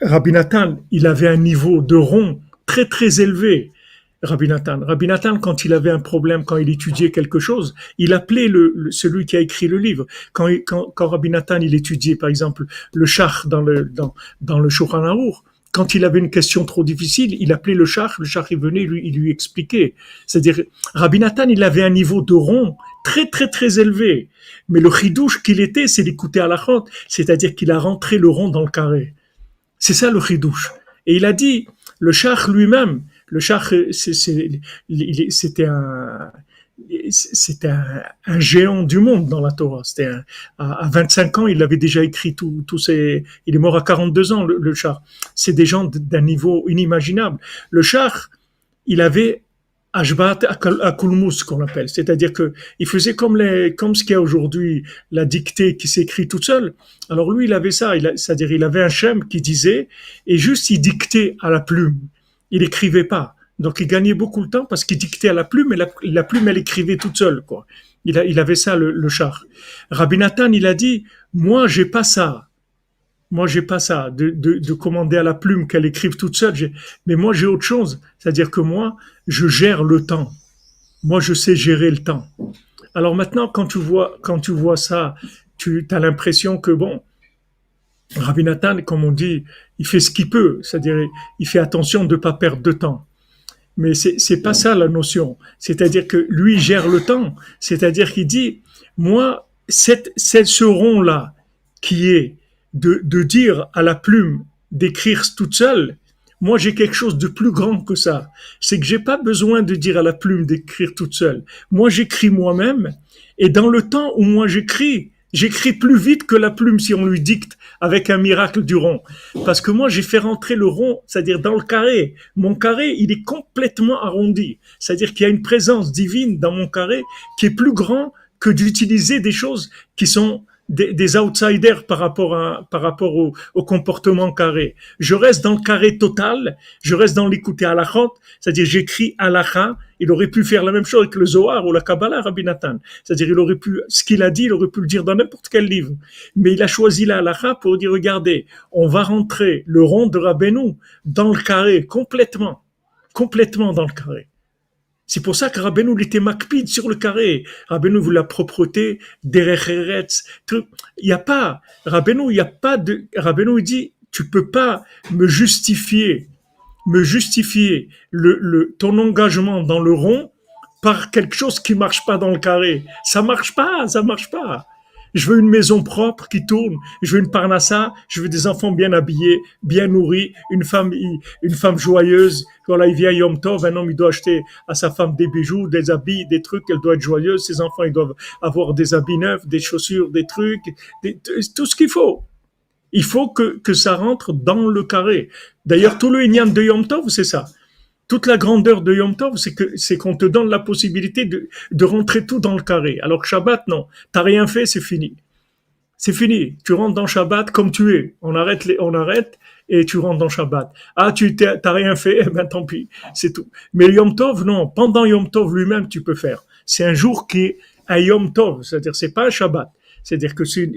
Rabbi Nathan, il avait un niveau de rond très, très élevé. Rabbi Nathan, quand il avait un problème, quand il étudiait quelque chose, il appelait celui qui a écrit le livre. Quand Rabbi Nathan, il étudiait, par exemple, le Shach dans le Shulchan Aruch, quand il avait une question trop difficile, il appelait le Shach, il venait, il lui expliquait. C'est-à-dire, Rabbi Nathan, il avait un niveau de rond très, très, très élevé. Mais le chidouche qu'il était, c'est d'écouter à la chante, c'est-à-dire qu'il a rentré le rond dans le carré. C'est ça le chidouche. Et il a dit, le Shach lui-même, le Shach, c'était un géant du monde dans la Torah. À 25 ans, il avait déjà écrit tous ses. Il est mort à 42 ans, le Shach. C'est des gens d'un niveau inimaginable. Le Shach, il avait Ashbat Akulmus, qu'on appelle. C'est-à-dire que il faisait comme ce qu'il y a aujourd'hui, la dictée qui s'écrit toute seule. Alors lui, il avait ça. C'est-à-dire, il avait un shem qui disait, et juste il dictait à la plume. Il écrivait pas. Donc, il gagnait beaucoup de temps parce qu'il dictait à la plume, et la plume, elle écrivait toute seule, quoi. Il avait ça, le char. Rabbi Nathan, il a dit, moi, j'ai pas ça. Moi, j'ai pas ça, de commander à la plume qu'elle écrive toute seule. Mais moi, j'ai autre chose. C'est-à-dire que moi, je gère le temps. Moi, je sais gérer le temps. Alors maintenant, quand tu vois ça, tu as l'impression que, bon, Rabbi Nathan, comme on dit, il fait ce qu'il peut, c'est-à-dire il fait attention de ne pas perdre de temps. Mais c'est pas ça la notion. C'est-à-dire que lui gère le temps. C'est-à-dire qu'il dit, moi, ce rond-là qui est de dire à la plume d'écrire toute seule, moi j'ai quelque chose de plus grand que ça. C'est que j'ai pas besoin de dire à la plume d'écrire toute seule. Moi j'écris moi-même, et dans le temps où moi j'écris plus vite que la plume si on lui dicte avec un miracle du rond. Parce que moi, j'ai fait rentrer le rond, c'est-à-dire dans le carré. Mon carré, il est complètement arrondi. C'est-à-dire qu'il y a une présence divine dans mon carré qui est plus grand que d'utiliser des choses qui sont des outsiders par rapport au comportement carré. Je reste dans le carré total, je reste dans l'écouter halachot, c'est-à-dire j'écris halacha. Il aurait pu faire la même chose avec le Zohar ou la Kabbalah, Rabbi Nathan. C'est-à-dire il aurait pu, ce qu'il a dit, il aurait pu le dire dans n'importe quel livre. Mais il a choisi la halacha pour dire, regardez, on va rentrer le rond de Rabbeinu dans le carré, complètement dans le carré. C'est pour ça que Rabbeinu, il était makpid sur le carré. Rabbeinu voulait la propreté, derech eretz, truc. Rabbeinu, il dit, tu peux pas me justifier ton engagement dans le rond par quelque chose qui marche pas dans le carré. Ça marche pas. Je veux une maison propre qui tourne. Je veux une parnassa. Je veux des enfants bien habillés, bien nourris, une femme joyeuse. Voilà, il vient Yom Tov, un homme, il doit acheter à sa femme des bijoux, des habits, des trucs. Elle doit être joyeuse. Ses enfants, ils doivent avoir des habits neufs, des chaussures, des trucs, tout ce qu'il faut. Il faut que ça rentre dans le carré. D'ailleurs, tout le Inyan de Yom Tov, c'est ça. Toute la grandeur de Yom Tov, c'est qu'on te donne la possibilité de rentrer tout dans le carré. Alors que Shabbat, non. T'as rien fait, c'est fini. C'est fini. Tu rentres dans Shabbat comme tu es. On arrête et tu rentres dans Shabbat. Ah, t'as rien fait, eh ben tant pis. C'est tout. Mais Yom Tov, non. Pendant Yom Tov lui-même, tu peux faire. C'est un jour qui est un Yom Tov. C'est-à-dire, c'est pas un Shabbat. C'est-à-dire que c'est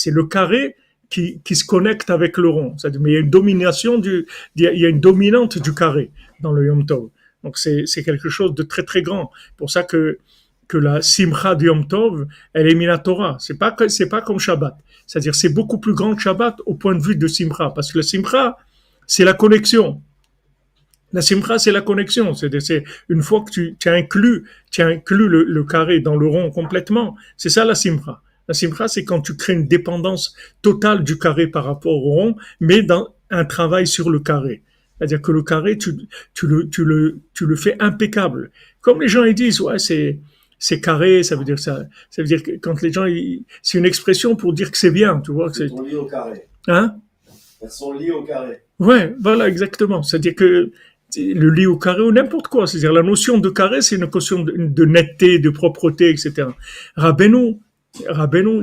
le carré qui se connecte avec le rond. C'est-à-dire, mais il y a une domination il y a une dominante du carré dans le Yom Tov. Donc c'est quelque chose de très très grand. Pour ça que la simcha du Yom Tov, elle est minatora. C'est pas comme Shabbat. C'est-à-dire c'est beaucoup plus grand que Shabbat au point de vue de simcha, parce que la simcha c'est la connexion. La simcha c'est la connexion. C'est une fois que tu as inclus le carré dans le rond complètement. C'est ça la simcha. La simcha, c'est quand tu crées une dépendance totale du carré par rapport au rond, mais dans un travail sur le carré. C'est-à-dire que le carré, tu le fais impeccable. Comme les gens ils disent, ouais, c'est carré, ça veut dire ça. Ça veut dire que quand les gens, c'est une expression pour dire que c'est bien, tu vois. Elles sont liées au carré. Hein? Elles sont liées au carré. Ouais, voilà, exactement. C'est-à-dire que le lit au carré ou n'importe quoi. C'est-à-dire la notion de carré, c'est une notion de netteté, de propreté, etc. Rabbeinu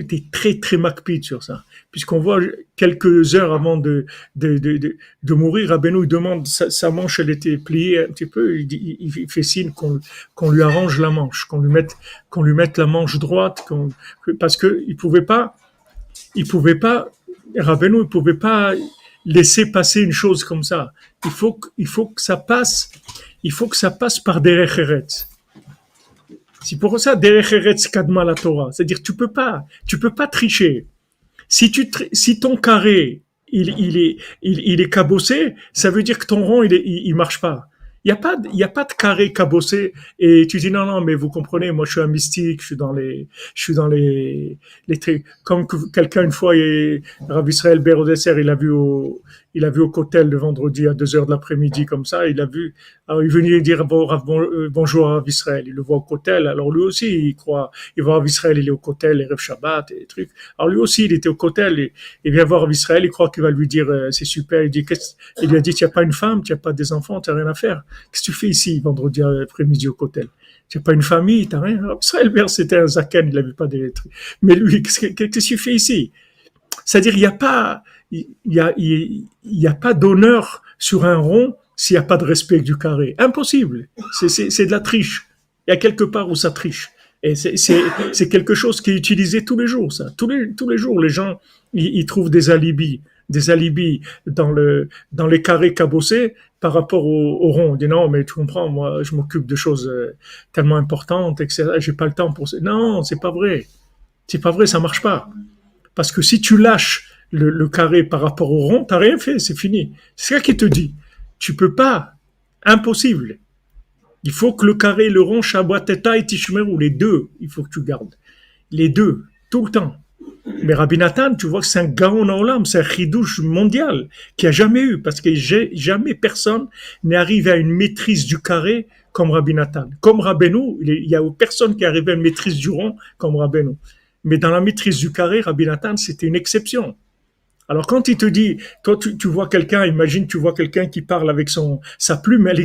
était très très makpid sur ça, puisqu'on voit quelques heures avant de mourir, Rabbeinu demande sa manche, elle était pliée un petit peu, il fait signe qu'on lui arrange la manche, qu'on lui mette la manche droite, parce que il pouvait pas, Rabbeinu il pouvait pas laisser passer une chose comme ça. Il faut que ça passe par derech eretz. C'est pour ça, derech eretz kadma la Torah. C'est-à-dire, tu peux pas tricher. Si ton carré, il est cabossé, ça veut dire que ton rond, il marche pas. Il y a pas de carré cabossé et tu dis non, mais vous comprenez, moi je suis un mystique, je suis dans les trucs. Comme quelqu'un une fois, Rav Israël Ber au dessert, il a vu au Kotel le vendredi à 2 heures de l'après-midi comme ça, alors il venait dire bonjour à Rav Israël, il le voit au Kotel, alors lui aussi il voit Rav Israël, il est au Kotel, les Rêves Shabbat et des trucs. Alors lui aussi il était au Kotel et il vient voir Rav Israël, il croit qu'il va lui dire c'est super, il lui a dit tu n'as pas une femme, tu n'as pas des enfants, tu n'as rien à faire. Qu'est-ce que tu fais ici vendredi après-midi au Kotel? Tu n'as pas une famille, tu n'as rien. Rav Israël Ber c'était un zaken, il n'avait pas des trucs. Mais lui, qu'est-ce que tu fais ici? C'est-à-dire il y a pas d'honneur sur un rond s'il n'y a pas de respect du carré. Impossible. C'est de la triche. Il y a quelque part où ça triche. Et c'est quelque chose qui est utilisé tous les jours, ça. Tous les jours, les gens, ils trouvent des alibis dans les carrés cabossés par rapport au rond. On dit non, mais tu comprends, moi, je m'occupe de choses tellement importantes, etc. J'ai pas le temps pour ça. Non, c'est pas vrai. C'est pas vrai, ça marche pas. Parce que si tu lâches le carré par rapport au rond, t'as rien fait, c'est fini. C'est ça qui te dit. Tu peux pas. Impossible. Il faut que le carré et le rond, Shabbateta et Tishmeru, les deux, il faut que tu gardes. Les deux, tout le temps. Mais Rabbi Nathan, tu vois que c'est un gaon en olam, c'est un chidouche mondial qui a jamais eu, parce que jamais personne n'est arrivé à une maîtrise du carré comme Rabbi Nathan. Comme Rabbeinu, il y a personne qui est arrivé à une maîtrise du rond comme Rabbeinu. Mais dans la maîtrise du carré, Rabbi Nathan, c'était une exception. Alors quand il te dit, toi tu vois quelqu'un, imagine tu vois quelqu'un qui parle avec sa plume, elle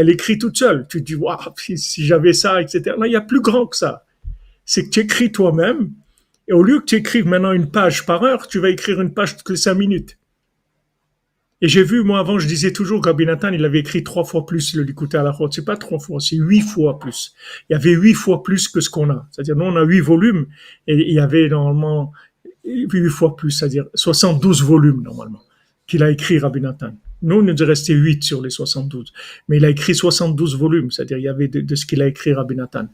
écrit toute seule. Tu te dis, waouh, si j'avais ça, etc. Là, il y a plus grand que ça. C'est que tu écris toi-même, et au lieu que tu écrives maintenant une page par heure, tu vas écrire une page toutes les 5 minutes. Et j'ai vu, moi avant, je disais toujours que Rabbi Nathan, il avait écrit 3 fois plus le Likutei Halachot. C'est pas 3 fois, c'est 8 fois plus. Il y avait 8 fois plus que ce qu'on a. C'est-à-dire, nous, on a 8 volumes, et il y avait normalement 8 fois plus, c'est-à-dire 72 volumes, normalement, qu'il a écrit Rabbi Nathan. Nous, il nous est resté 8 sur les 72. Mais il a écrit 72 volumes, c'est-à-dire, il y avait de ce qu'il a écrit Rabbi Nathan.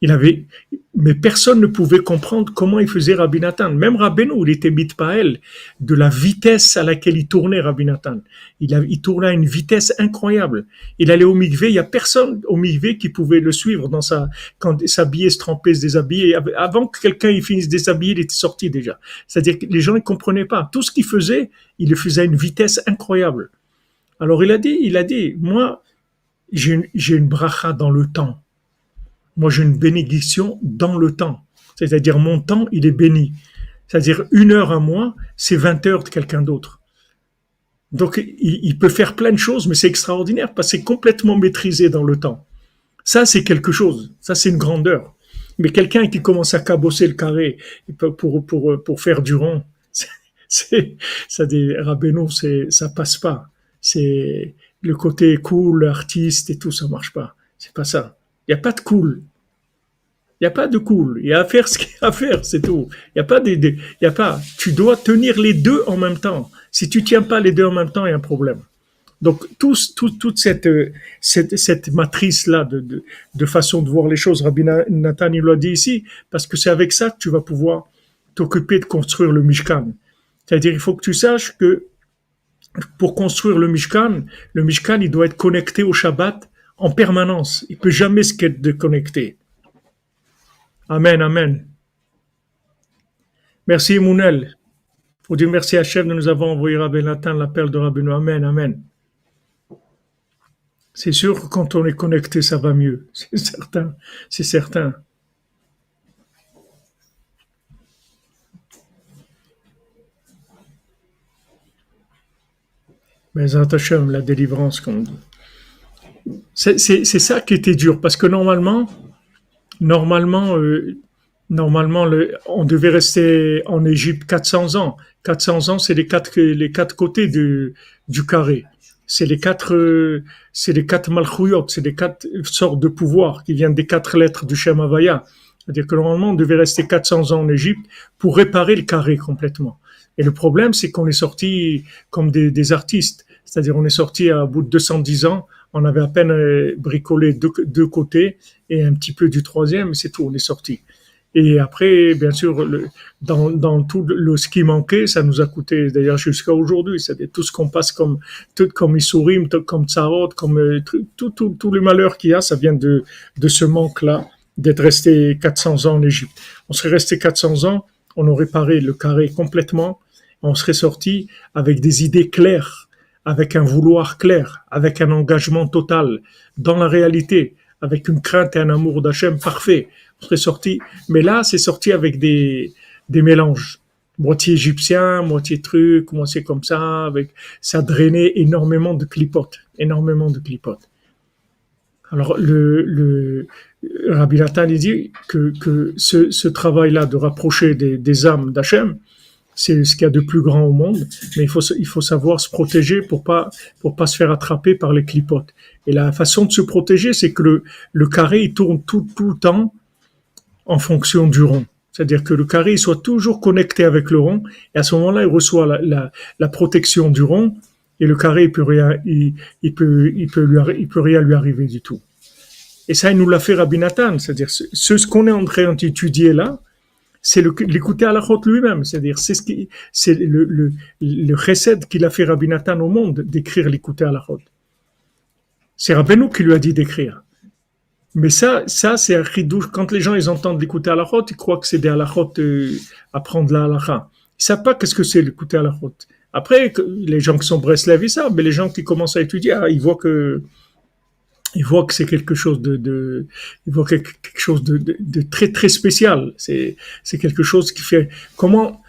Mais personne ne pouvait comprendre comment il faisait Rabbi Nathan. Même Rabbeinu, il était mitpael de la vitesse à laquelle il tournait Rabbi Nathan. Il tournait à une vitesse incroyable. Il allait au mikvé, il y a personne au mikvé qui pouvait le suivre quand s'habiller, se tremper, se déshabiller. Avant que quelqu'un il finisse de déshabiller, il était sorti déjà. C'est-à-dire que les gens ne comprenaient pas. Tout ce qu'il faisait, il le faisait à une vitesse incroyable. Alors il a dit, moi, j'ai une bracha dans le temps. Moi, j'ai une bénédiction dans le temps. C'est-à-dire, mon temps, il est béni. C'est-à-dire, 1 heure à moi, c'est 20 heures de quelqu'un d'autre. Donc, il peut faire plein de choses, mais c'est extraordinaire parce que c'est complètement maîtrisé dans le temps. Ça, c'est quelque chose. Ça, c'est une grandeur. Mais quelqu'un qui commence à cabosser le carré pour faire du rond, ça des Rabbeinu, ça passe pas. C'est le côté cool, artiste et tout, ça marche pas. C'est pas ça. Il n'y a pas de cool. Il n'y a pas de cool. Il y a à faire ce qu'il y a à faire, c'est tout. Il y a pas. Tu dois tenir les deux en même temps. Si tu tiens pas les deux en même temps, il y a un problème. Donc, toute cette matrice-là de façon de voir les choses, Rabbi Nathan, il l'a dit ici, parce que c'est avec ça que tu vas pouvoir t'occuper de construire le Mishkan. C'est-à-dire, il faut que tu saches que pour construire le Mishkan, il doit être connecté au Shabbat en permanence. Il peut jamais se déconnecter. Amen, amen. Merci Mounel. Faut dire merci à Hachem de nous avoir envoyé Rabbi Nathan, la perle de Rabbeinu. Amen, amen. C'est sûr que quand on est connecté, ça va mieux. C'est certain, c'est certain. Mais Hachem, la délivrance, comme on dit. C'est ça qui était dur, parce que normalement, on devait rester en Égypte 400 ans. 400 ans, c'est les quatre côtés du carré. C'est les quatre malchouyot, c'est les 4 sortes de pouvoirs qui viennent des 4 lettres du Shem Havaya. C'est-à-dire que normalement, on devait rester 400 ans en Égypte pour réparer le carré complètement. Et le problème, c'est qu'on est sorti comme des artistes. C'est-à-dire, on est sorti à bout de 210 ans, on avait à peine bricolé deux côtés et un petit peu du troisième, c'est tout, on est sorti. Et après, bien sûr, dans tout ce qui manquait, ça nous a coûté, d'ailleurs jusqu'à aujourd'hui, c'est-à-dire tout ce qu'on passe comme Issourim, comme Tsarot, comme tous les malheurs qu'il y a, ça vient de ce manque-là, d'être resté 400 ans en Égypte. On serait resté 400 ans, on aurait réparé le carré complètement, on serait sorti avec des idées claires, avec un vouloir clair, avec un engagement total dans la réalité, avec une crainte et un amour d'Hachem parfait. On serait sorti, mais là, c'est sorti avec des mélanges. Moitié égyptien, moitié truc, moitié comme ça, ça drainait énormément de clipotes. Alors, le Rabbi Nathan, il dit que ce travail-là de rapprocher des âmes d'Hachem, c'est ce qu'il y a de plus grand au monde, mais il faut savoir se protéger pour pas se faire attraper par les clipotes. Et la façon de se protéger, c'est que le carré, il tourne tout le temps en fonction du rond. C'est-à-dire que le carré, il soit toujours connecté avec le rond, et à ce moment-là, il reçoit la protection du rond, et le carré, il peut rien lui arriver du tout. Et ça, il nous l'a fait Rabbi Nathan, c'est-à-dire ce qu'on est en train d'étudier là, c'est l'écouter à la chôte lui-même, c'est-à-dire c'est le chesed qu'il a fait Rabbi Nathan au monde d'écrire l'écouter à la chôte. C'est Rabbeinu qui lui a dit d'écrire. Mais ça c'est un chidouche. Quand les gens ils entendent l'écouter à la chôte, ils croient que c'est des halachot apprendre la halacha. Ils savent pas qu'est-ce que c'est l'écouter à la chôte. Après, les gens qui sont Breslev, ils savent, mais les gens qui commencent à étudier, ils voient que c'est quelque chose de très très spécial. C'est quelque chose qui fait comment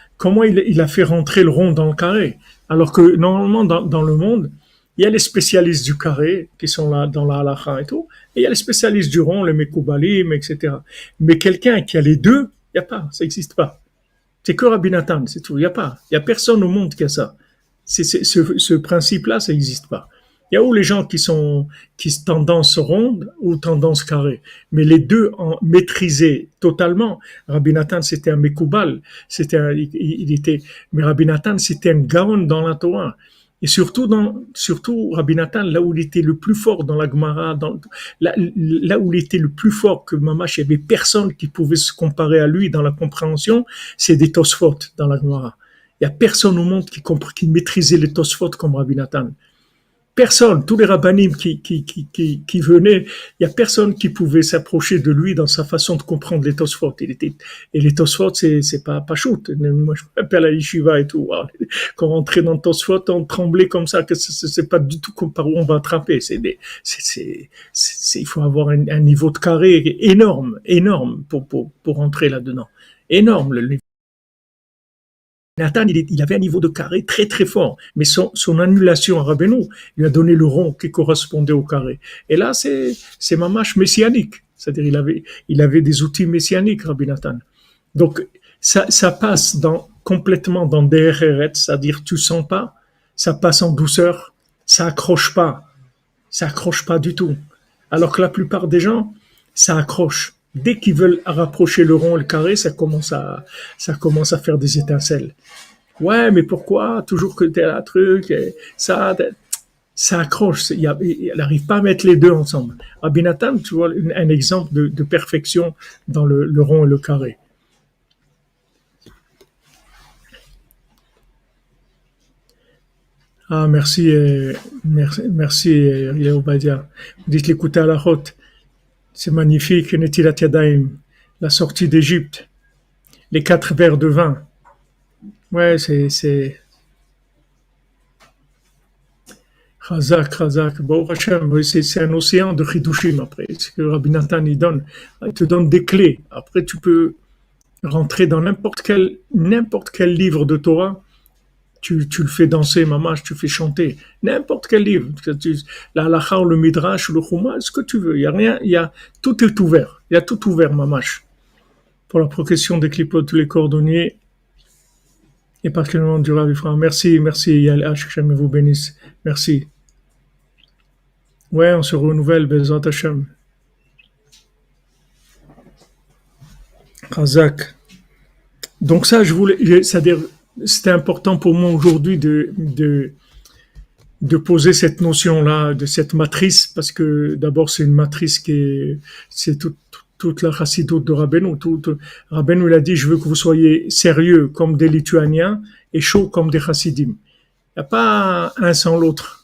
il a fait rentrer le rond dans le carré, alors que normalement dans le monde il y a les spécialistes du carré qui sont là dans la halakha et tout, et il y a les spécialistes du rond, les mekoubalim, etc. Mais quelqu'un qui a les deux, il y a pas, ça n'existe pas. C'est que Rabbi Nathan, c'est tout. Il y a personne au monde qui a ça. Ce principe-là, ça n'existe pas. Il y a où les gens qui tendance ronde ou tendance carrée, mais les deux en maîtrisés totalement. Rabbi Nathan, c'était un Mekoubal, mais Rabbi Nathan, c'était un Gaon dans la Torah. Et surtout, Rabbi Nathan, là où il était le plus fort dans la Gemara, là où il était le plus fort que Mamash, il n'y avait personne qui pouvait se comparer à lui dans la compréhension, c'est des Tosfot dans la Gemara. Il n'y a personne au monde qui maîtrisait les Tosfot comme Rabbi Nathan. Personne, tous les rabbinim qui venaient, il y a personne qui pouvait s'approcher de lui dans sa façon de comprendre les Tosfot. Et les Tosfot, c'est pas shoot. Moi, je m'appelle à l'Yeshiva et tout. Quand on rentrait dans le Tosfot, on tremblait comme ça, que c'est pas du tout comme par où on va attraper. Il faut avoir un niveau de carré énorme pour rentrer là-dedans. Énorme, le Nathan, il avait un niveau de carré très très fort, mais son annulation à Rabbeinu lui a donné le rond qui correspondait au carré. Et là, c'est mamash messianique, c'est-à-dire il avait des outils messianiques, Rabbi Nathan. Donc ça passe complètement dans des RRET, c'est-à-dire tu sens pas, ça passe en douceur, ça accroche pas du tout. Alors que la plupart des gens, ça accroche. Dès qu'ils veulent rapprocher le rond et le carré, ça commence à faire des étincelles. Ouais, mais pourquoi toujours que t'es là truc et ça accroche. Il n'arrive pas à mettre les deux ensemble. Rabbi Nathan, tu vois un exemple de perfection dans le rond et le carré. Ah, merci, Riel Obadia. Vous dites l'écouter à la haute. C'est magnifique, Netilat Yadayim, la sortie d'Égypte, les 4 verres de vin. Ouais, c'est Chazak, Baruch Hashem, oui, c'est un océan de Chidushim après. Ce que Rabbi Nathan il te donne des clés. Après, tu peux rentrer dans n'importe quel livre de Torah. Tu le fais danser, mamash, tu fais chanter. N'importe quel livre. La halakha ou le midrash ou le chuma, ce que tu veux. Il y a rien, tout est ouvert. Il y a tout ouvert, mamash. Pour la progression des clipotes, tous les cordonniers, et particulièrement du Rav Ifra. Merci, Yal H, que jamais vous bénisse. Merci. Ouais, on se renouvelle, Bezat Hashem. Razak. Donc ça, c'est-à-dire, c'était important pour moi aujourd'hui de poser cette notion-là, de cette matrice, parce que d'abord, c'est une matrice c'est toute la chassidoute de Rabbeinu. Rabbeinu, il a dit, je veux que vous soyez sérieux comme des Lituaniens et chauds comme des chassidim. Il n'y a pas un sans l'autre.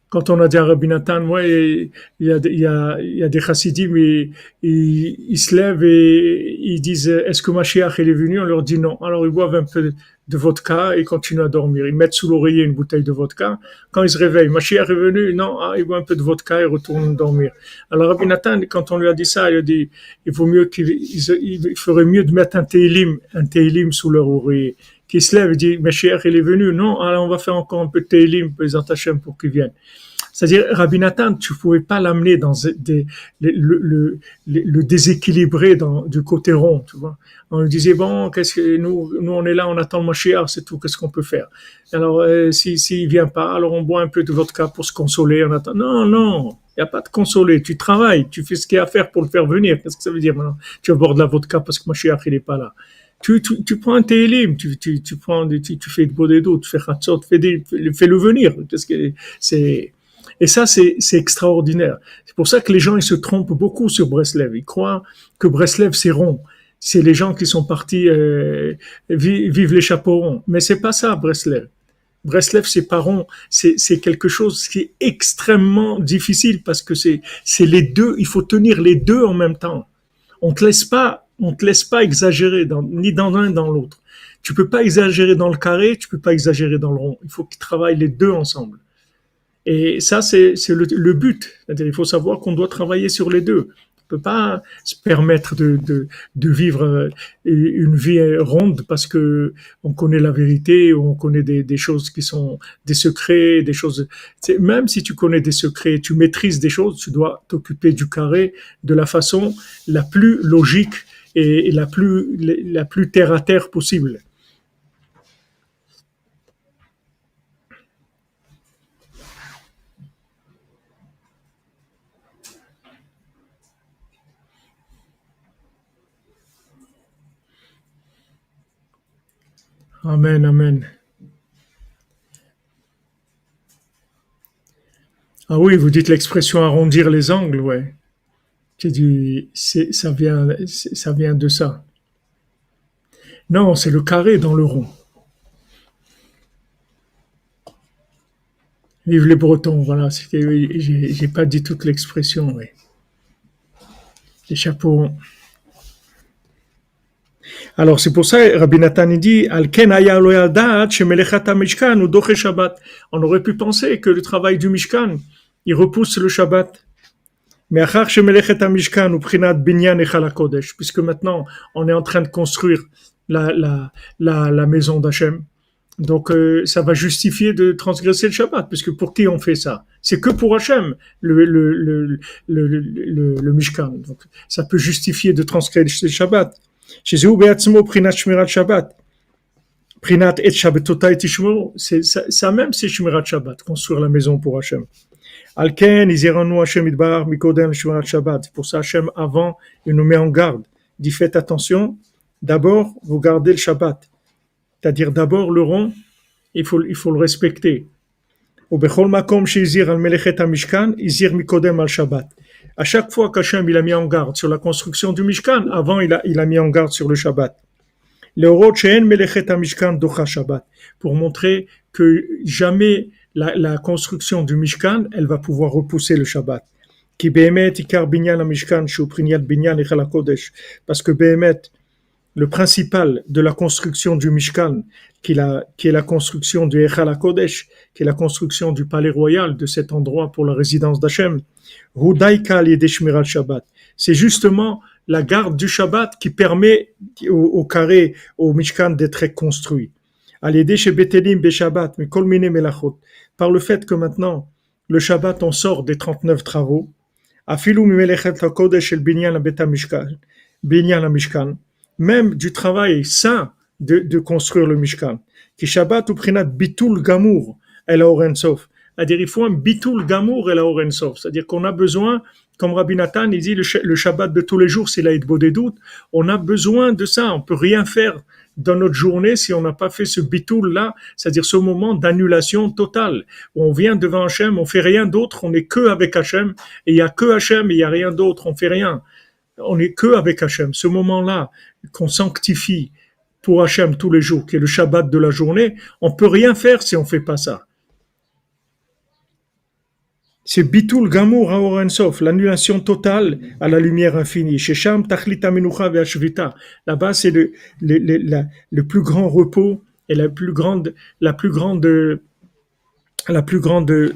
Quand on a dit à Rabbi Nathan, ouais, il y a des chassidim, ils se lèvent et ils disent, est-ce que Mashiach est venu? On leur dit non. Alors ils boivent un peu de vodka et continuent à dormir. Ils mettent sous l'oreiller une bouteille de vodka. Quand ils se réveillent, Mashiach est venu? Non, ils boivent un peu de vodka et retournent dormir. Alors Rabbi Nathan, quand on lui a dit ça, il a dit, il ferait mieux de mettre un télim sous leur oreiller. Qui se lève et dit, Mashiach il est venu? Non, alors on va faire encore un peu de télim, Bezat Hashem, pour qu'il vienne. C'est-à-dire, Rabbi Nathan, tu ne pouvais pas l'amener dans le déséquilibré du côté rond, tu vois. On lui disait, bon, qu'est-ce que nous on est là, on attend le Mashiach, c'est tout, qu'est-ce qu'on peut faire? Alors, s'il vient pas, alors on boit un peu de vodka pour se consoler, on attend. Non, il n'y a pas de consoler, tu travailles, tu fais ce qu'il y a à faire pour le faire venir. Qu'est-ce que ça veut dire maintenant? Tu vas boire de la vodka parce que Mashiach, il n'est pas là. Tu prends un télim, tu fais de bodédo, tu fais khatsot, fais-le venir. Parce que et ça, c'est extraordinaire. C'est pour ça que les gens, ils se trompent beaucoup sur Breslev. Ils croient que Breslev, c'est rond. C'est les gens qui sont partis, vivent les chapeaux ronds. Mais c'est pas ça, Breslev. Breslev, c'est pas rond. C'est quelque chose qui est extrêmement difficile parce que c'est les deux. Il faut tenir les deux en même temps. On te laisse pas exagérer ni dans l'un ni dans l'autre. Tu peux pas exagérer dans le carré, tu peux pas exagérer dans le rond. Il faut qu'ils travaillent les deux ensemble. Et ça, c'est le but. C'est-à-dire, il faut savoir qu'on doit travailler sur les deux. On peut pas se permettre de vivre une vie ronde parce que on connaît la vérité, ou on connaît des choses qui sont des secrets, des choses. Même si tu connais des secrets, tu maîtrises des choses, tu dois t'occuper du carré de la façon la plus logique et la plus terre à terre possible. Amen, amen. Ah oui, vous dites l'expression arrondir les angles, ouais. Ça vient de ça. Non, c'est le carré dans le rond. Vive les Bretons, voilà. Oui, j'ai pas dit toute l'expression, oui. Les chapeaux. Alors c'est pour ça, Rabbi Nathan il dit, Al ken haya lo yadat shemelechat hamishkan ou doche Shabbat. On aurait pu penser que le travail du Mishkan, il repousse le Shabbat. Mais achar shemelechet hamishkan ou prinat binyan echal hakodesh, puisque maintenant on est en train de construire la maison d'Hachem. Donc ça va justifier de transgresser le Shabbat, puisque pour qui on fait ça? C'est que pour Hachem, le Mishkan. Donc ça peut justifier de transgresser le Shabbat. Chez eux, be'atzmo prinat shmirat Shabbat. Prinat et Shabbatota et tishmoro. Ça même, c'est shmirat Shabbat, construire la maison pour Hachem. Alken, izeranu Hachem idbar mikodem shmirat Shabbat. Pour ça, Hachem, avant, il nous met en garde. Dit, faites attention, d'abord, vous gardez le Shabbat. C'est-à-dire, d'abord, le rond, il faut le respecter. Au bechol makom sheizir al melechet hamishkan, izir mikodem al Shabbat. À chaque fois qu'Hachem il a mis en garde sur la construction du Mishkan, avant il a mis en garde sur le Shabbat. Pour montrer que jamais la construction du Mishkan, elle va pouvoir repousser le Shabbat. Parce que Behemet, le principal de la construction du Mishkan, qui est la construction du Echal HaKodesh, qui est la construction du palais royal, de cet endroit pour la résidence d'Hachem, c'est justement la garde du Shabbat qui permet au carré, au Mishkan d'être construit. Par le fait que maintenant, le Shabbat, on sort des 39 travaux, même du travail saint de construire le Mishkan. Qui Shabbat ou prinat bitul gamour el haoren sof. C'est-à-dire il faut un bitul gamour el haoren sof. C'est-à-dire qu'on a besoin, comme Rabbi Nathan il dit, le Shabbat de tous les jours c'est la hitbodedut. On a besoin de ça. On peut rien faire dans notre journée si on n'a pas fait ce bitul là, c'est-à-dire ce moment d'annulation totale où on vient devant Hachem, on fait rien d'autre, on n'est que avec Hachem et il y a que Hachem et il y a rien d'autre, on fait rien. On n'est que avec Hachem. Ce moment-là qu'on sanctifie pour Hachem tous les jours, qui est le Shabbat de la journée, on peut rien faire si on fait pas ça. C'est bitul gamour haoren sof, l'annulation totale à la lumière infinie. Shesham tachlit amenucha ve'ashvita. Là-bas, c'est le plus grand repos et la plus grande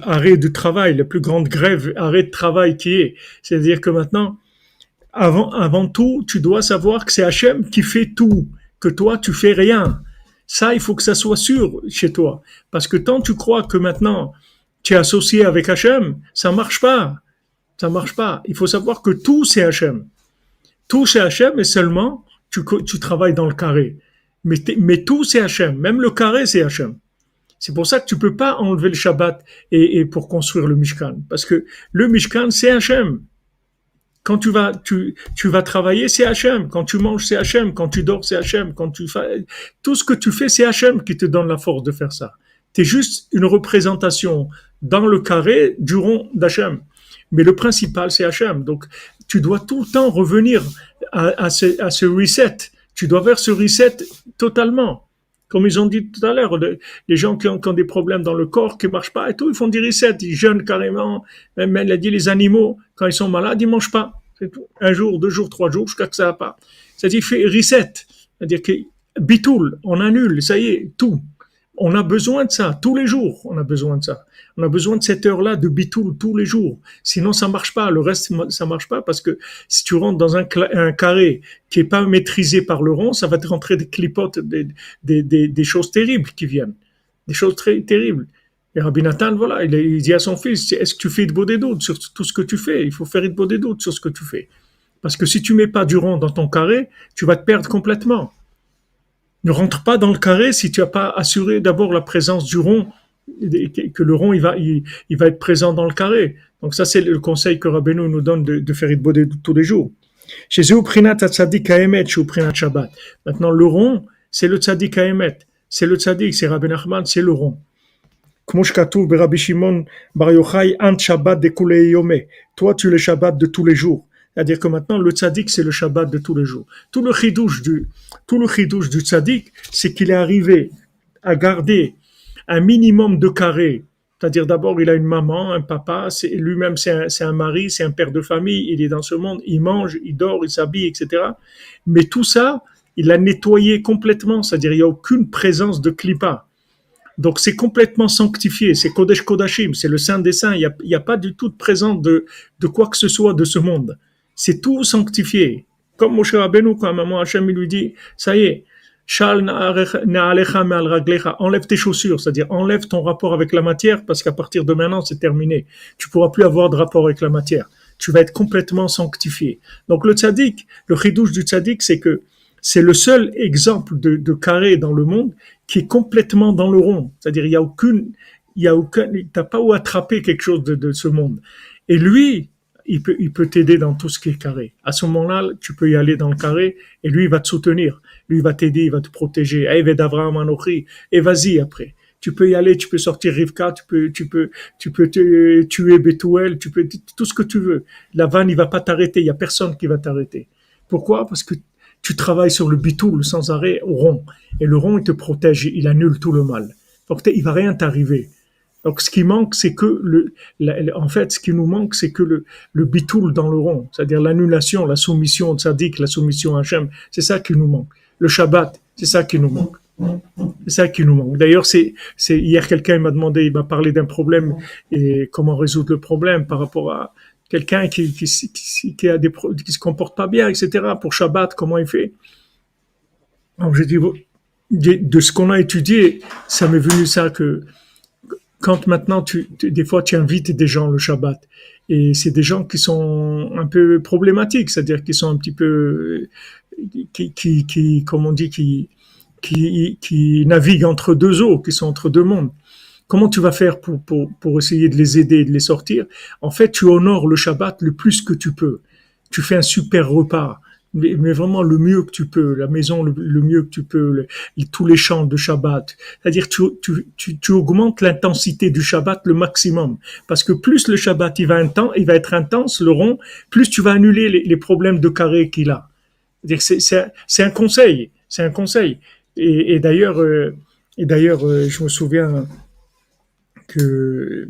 arrêt du travail, la plus grande grève, arrêt de travail qui est. C'est-à-dire que maintenant, avant tout, tu dois savoir que c'est Hachem qui fait tout, que toi, tu fais rien. Ça, il faut que ça soit sûr chez toi. Parce que tant tu crois que maintenant, tu es associé avec Hachem, ça marche pas. Ça marche pas. Il faut savoir que tout, c'est Hachem. Tout, c'est Hachem et seulement, tu travailles dans le carré. Mais tout, c'est Hachem. Même le carré, c'est Hachem. C'est pour ça que tu peux pas enlever le Shabbat et pour construire le Mishkan. Parce que le Mishkan, c'est Hachem. Quand tu vas travailler, c'est Hachem. Quand tu manges, c'est Hachem. Quand tu dors, c'est Hachem. Tout ce que tu fais, c'est Hachem qui te donne la force de faire ça. Tu es juste une représentation dans le carré du rond d'Hachem. Mais le principal, c'est Hachem. Donc, tu dois tout le temps revenir à ce reset. Tu dois faire ce reset totalement. Comme ils ont dit tout à l'heure, les gens qui ont des problèmes dans le corps, qui ne marchent pas et tout, ils font des resets, ils jeûnent carrément. Même elle a dit, les animaux, quand ils sont malades, ils ne mangent pas. C'est tout. 1 jour, 2 jours, 3 jours, jusqu'à que ça va pas. C'est-à-dire, il fait reset. C'est-à-dire que bitoul, on annule, ça y est, tout. On a besoin de ça, tous les jours, on a besoin de ça. On a besoin de cette heure-là de bitoul tous les jours. Sinon, ça marche pas. Le reste, ça marche pas parce que si tu rentres dans un carré qui est pas maîtrisé par le rond, ça va te rentrer des clipotes, des choses terribles qui viennent. Des choses très terribles. Et Rabbi Nathan, voilà, il dit à son fils, est-ce que tu fais hitbodedut sur tout ce que tu fais? Il faut faire hitbodedut sur ce que tu fais. Parce que si tu mets pas du rond dans ton carré, tu vas te perdre complètement. Ne rentre pas dans le carré si tu n'as pas assuré d'abord la présence du rond, que le rond il va être présent dans le carré. Donc ça c'est le conseil que Rabbeinu nous donne de faire hitbodedut tous les jours. Chez eux, prinat tzaddik haemet, chez prinat Shabbat. Maintenant le rond, c'est le tzaddik haemet, c'est le tzaddik, c'est Rabbi Nachman, c'est le rond. כמו שכתוב ברבי שמעון בר יוחאי, אנט שבת דכולי יומי. Toi, tu es le Shabbat de tous les jours. C'est-à-dire que maintenant, le tzaddik, c'est le Shabbat de tous les jours. Tout le chidouche du tzaddik, c'est qu'il est arrivé à garder un minimum de carré. C'est-à-dire d'abord, il a une maman, un papa, lui-même c'est un mari, c'est un père de famille, il est dans ce monde, il mange, il dort, il s'habille, etc. Mais tout ça, il a nettoyé complètement, c'est-à-dire il n'y a aucune présence de klipa. Donc c'est complètement sanctifié, c'est Kodesh Kodashim, c'est le Saint des Saints, il y a pas du tout de présence de quoi que ce soit de ce monde. C'est tout sanctifié. Comme Moshe Rabbeinu, quand maman Hachem lui dit, ça y est, Shal na'alecha me'al raglecha, enlève tes chaussures, c'est-à-dire enlève ton rapport avec la matière, parce qu'à partir de maintenant c'est terminé. Tu pourras plus avoir de rapport avec la matière. Tu vas être complètement sanctifié. Donc le tzaddik, le chidouche du tzaddik, c'est que c'est le seul exemple de carré dans le monde qui est complètement dans le rond. C'est-à-dire, t'as pas où attraper quelque chose de ce monde. Et lui, il peut t'aider dans tout ce qui est carré. À ce moment-là, tu peux y aller dans le carré et lui, il va te soutenir. Lui, il va t'aider, il va te protéger. Eved Avraham Anochi. Et vas-y après. Tu peux y aller, tu peux sortir Rivka, tu peux tuer Bethuel, tu peux, tout ce que tu veux. La vanne, il va pas t'arrêter. Il y a personne qui va t'arrêter. Pourquoi? Parce que tu travailles sur le bitoul sans arrêt au rond. Et le rond, il te protège, il annule tout le mal. Donc, il va rien t'arriver. Donc, ce qui manque, c'est que en fait, ce qui nous manque, c'est que le bitoul dans le rond. C'est-à-dire l'annulation, la soumission au tzaddik, la soumission à Hachem. C'est ça qui nous manque. Le Shabbat, c'est ça qui nous manque. C'est ça qui nous manque. D'ailleurs, hier, quelqu'un m'a demandé, il m'a parlé d'un problème et comment résoudre le problème par rapport à quelqu'un qui se comporte pas bien, etc. Pour Shabbat, comment il fait? Alors j'ai dit, de ce qu'on a étudié, ça m'est venu ça que quand maintenant des fois tu invites des gens le Shabbat et c'est des gens qui sont un peu problématiques, c'est-à-dire qui sont un petit peu comme on dit, qui naviguent entre deux eaux, qui sont entre deux mondes. Comment tu vas faire pour essayer de les aider, de les sortir? En fait, tu honores le Shabbat le plus que tu peux. Tu fais un super repas, mais vraiment le mieux que tu peux, la maison le mieux que tu peux, tous les chants de Shabbat. C'est-à-dire tu augmentes l'intensité du Shabbat le maximum. Parce que plus le Shabbat il va être intense, le rond, plus tu vas annuler les problèmes de carré qu'il a. C'est-à-dire c'est un conseil. C'est un conseil. Et d'ailleurs, je me souviens que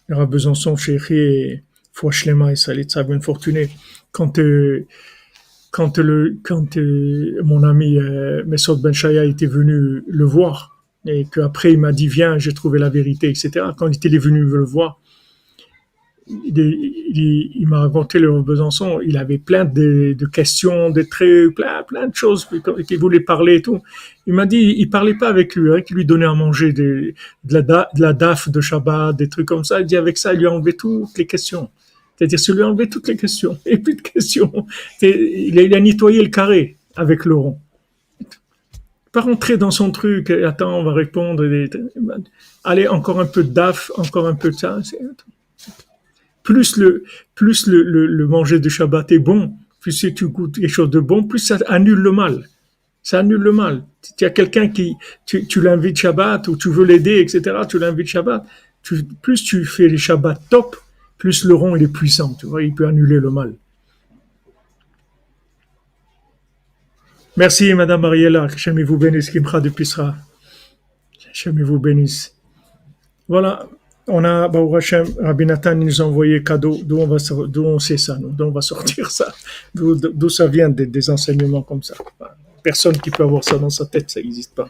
le Rav Besançon, chéri, Fouachlema et Salit Sabine Fortuné, quand mon ami Mesod Ben Shaya était venu le voir, et qu'après il m'a dit viens, j'ai trouvé la vérité, etc. Quand il est venu le voir, il m'a raconté le Rav Besançon, il avait plein de questions, de trucs, plein de choses qu'il voulait parler et tout. Il m'a dit, il parlait pas avec lui, qu'il lui donnait à manger de la daf de Shabbat, des trucs comme ça. Il dit avec ça, il lui a enlevé toutes les questions. C'est-à-dire, ça lui a enlevé toutes les questions. Et plus de questions. Il a nettoyé le carré avec le rond. Pas rentrer dans son truc, attends, on va répondre. Allez, encore un peu de daf, encore un peu de ça. Plus le manger de Shabbat est bon, plus si tu goûtes quelque chose de bon, plus ça annule le mal. Ça annule le mal. Si tu as quelqu'un tu l'invites Shabbat ou tu veux l'aider, etc., tu l'invites Shabbat, plus tu fais les Shabbats top, plus le rond il est puissant, tu vois, il peut annuler le mal. Merci Madame Mariella, que Hachem vous bénisse, Kimcha de Pisra. Hachem vous bénisse. Voilà. On a, Baruch Hashem, Rabbi Nathan nous a envoyé cadeau, d'où on sait ça, d'où on va sortir ça, d'où ça vient des enseignements comme ça. Personne qui peut avoir ça dans sa tête, ça n'existe pas.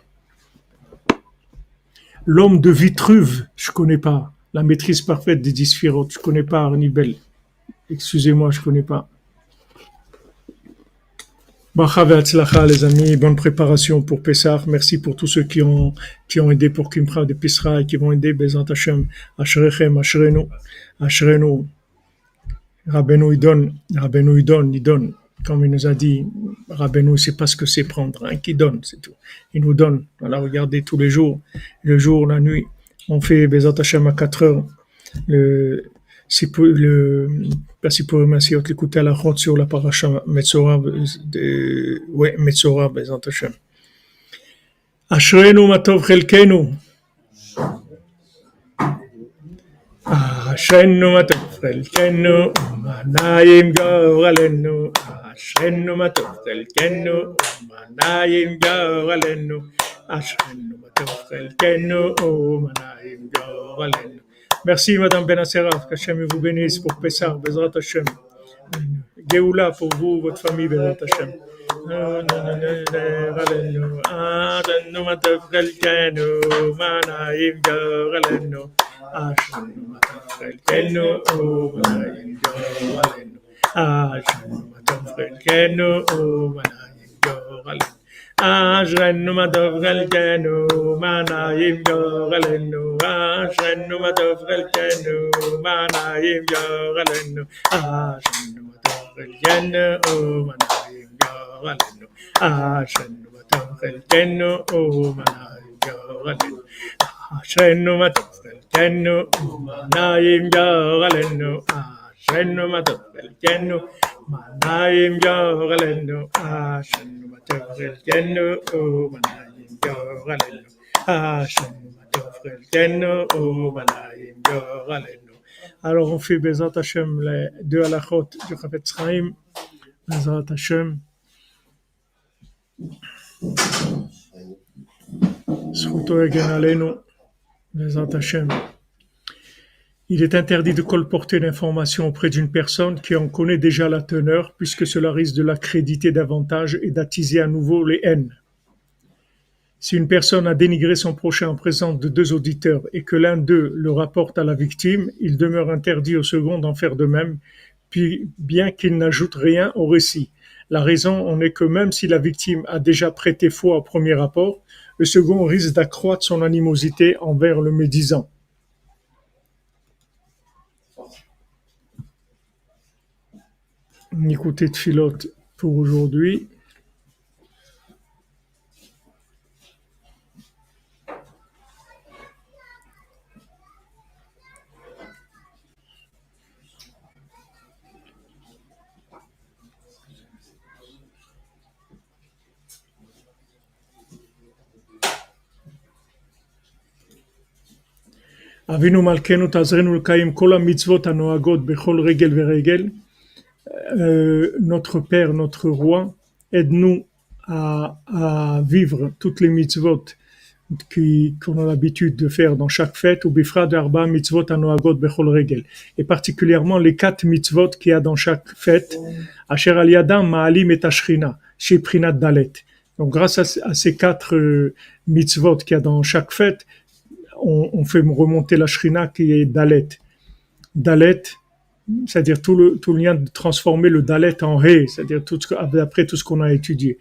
L'homme de Vitruve, je connais pas. La maîtrise parfaite des 10 sphirotes, je connais pas Arnibel. Excusez-moi, je connais pas. Bracha ve'atzlacha, les amis, bonne préparation pour Pessah. Merci pour tous ceux qui ont aidé pour Kimcha de Pisra et qui vont aider Bezant Hashem. Ashrechem, Ashrenu. Rabbeinu il donne. Comme il nous a dit, Rabbeinu, c'est pas ce que c'est prendre, qui donne, c'est tout. Il nous donne. Voilà, regardez tous les jours, le jour, la nuit. On fait Bezant Hashem à 4 heures. Merci pour l'écouter à la route sur la paracha Metzora, Metzora, Bezant Hashem. Ashrenu matov chelkenu. אשרנו מה טוב חלקנו, ומה נעים גורלנו. אשרנו מה טוב חלקנו, ומה נעים גורלנו. אשרנו מה טוב חלקנו, ומה נעים גורלנו. Merci Madame Benasseraf, qu'Hachem vous bénisse pour Pessah, Bezrat Hashem. Géoula pour vous, votre famille, Bezrat Hashem. Adenu matov chelkenu, manayim gorelenu. Adenu matov chelkenu, manayim gorelenu. Adenu matov chelkenu, manayim gorelenu. Adenu matov chelkenu, manayim gorelenu. Adenu matov chelkenu, manayim gorelenu. Adenu matov chelkenu, manayim gorelenu. Ashenu matov chelkenu, manayim gorelenu. Ashenu matov chelkenu, manayim gorelenu. Ashenu matov chelkenu, manayim gorelenu. Ashenu matov chelkenu, manayim gorelenu. Ashenu matov chelkenu, manayim gorelenu. Alors on fait Bezrat Hashem les deux halachot du Chafetz Chaim. Bezrat Hashem. Zchuto yagen aleinu, Bezrat Hashem. Il est interdit de colporter l'information auprès d'une personne qui en connaît déjà la teneur, puisque cela risque de l'accréditer davantage et d'attiser à nouveau les haines. Si une personne a dénigré son prochain en présence de deux auditeurs et que l'un d'eux le rapporte à la victime, il demeure interdit au second d'en faire de même, puis bien qu'il n'ajoute rien au récit. La raison en est que même si la victime a déjà prêté foi au premier rapport, le second risque d'accroître son animosité envers le médisant. Écoutez Tfilot pour aujourd'hui. Avinu Malkenu Tazrenu L'Kayim Kol HaMitzvot HaNoagot Bechol Regel Veregel. Notre Père, notre Roi, aide-nous à vivre toutes les mitzvot qu'on a l'habitude de faire dans chaque fête, ou bifra d'arba mitzvot hanoagot bechol regel, et particulièrement les 4 mitzvot qu'il y a dans chaque fête, asher al yadam ma'alim et ashrina, chez prinat dalet. Donc grâce à ces 4 mitzvot qu'il y a dans chaque fête, on fait remonter la shrina qui est dalet. Dalet, c'est-à-dire tout le lien de transformer le dalet en ré, c'est-à-dire après tout ce qu'on a étudié.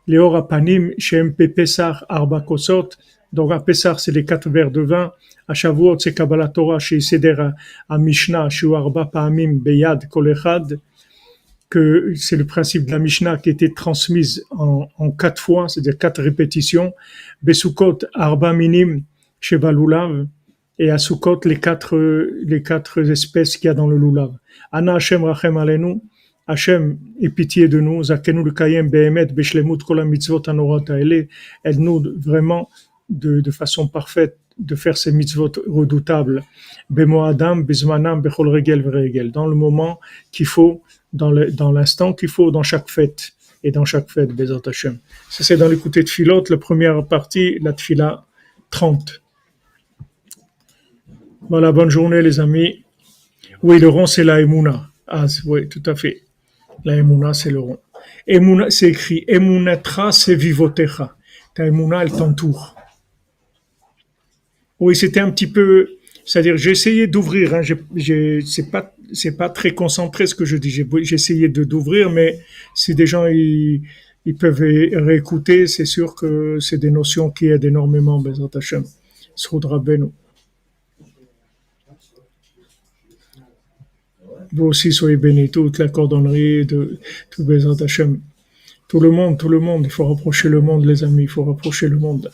Les or apanim, shem pesar arba kosot, donc à Pessar c'est les 4 verres de vin, à Shavuot c'est Kabbalat Torah, chez Seder à Mishnah, chez arba pa'amim beyad kol echad, que c'est le principe de la Mishnah qui a été transmise en 4 fois, c'est-à-dire 4 répétitions, Besukot arba minim chez Balulav, et à Sukkot les 4 espèces qu'il y a dans le lulav. Ana Hashem rachem alenu, Hashem aie pitié de nous, zakenu l'kayem behemet beshlemut kol mitzvot hanorot haele, aide-nous vraiment de façon parfaite de faire ces mitzvot redoutables, bemoadam bezmanam bechol regel veregel, dans le moment qu'il faut, dans l'instant qu'il faut, dans chaque fête, et dans chaque fête, bezat Hashem. Ça c'est dans l'écouté de Philot, la première partie, la Tfila 30. Voilà, bonne journée les amis. Oui, le rond c'est la Emouna. Ah, oui, tout à fait. La Emouna c'est le rond. Emouna, c'est écrit Emunatra se vivotecha. Ta Emouna, elle t'entoure. Oui, c'était un petit peu, c'est-à-dire j'ai essayé d'ouvrir. Hein, c'est pas très concentré ce que je dis. J'ai essayé d'ouvrir, mais si des gens ils peuvent réécouter, c'est sûr que c'est des notions qui aident énormément. Bezrat Hashem. S'roud Rabbeinu. Vous aussi soyez bénis, toute la cordonnerie, tout Bezrat Hashem. Tout le monde, il faut rapprocher le monde, les amis, il faut rapprocher le monde.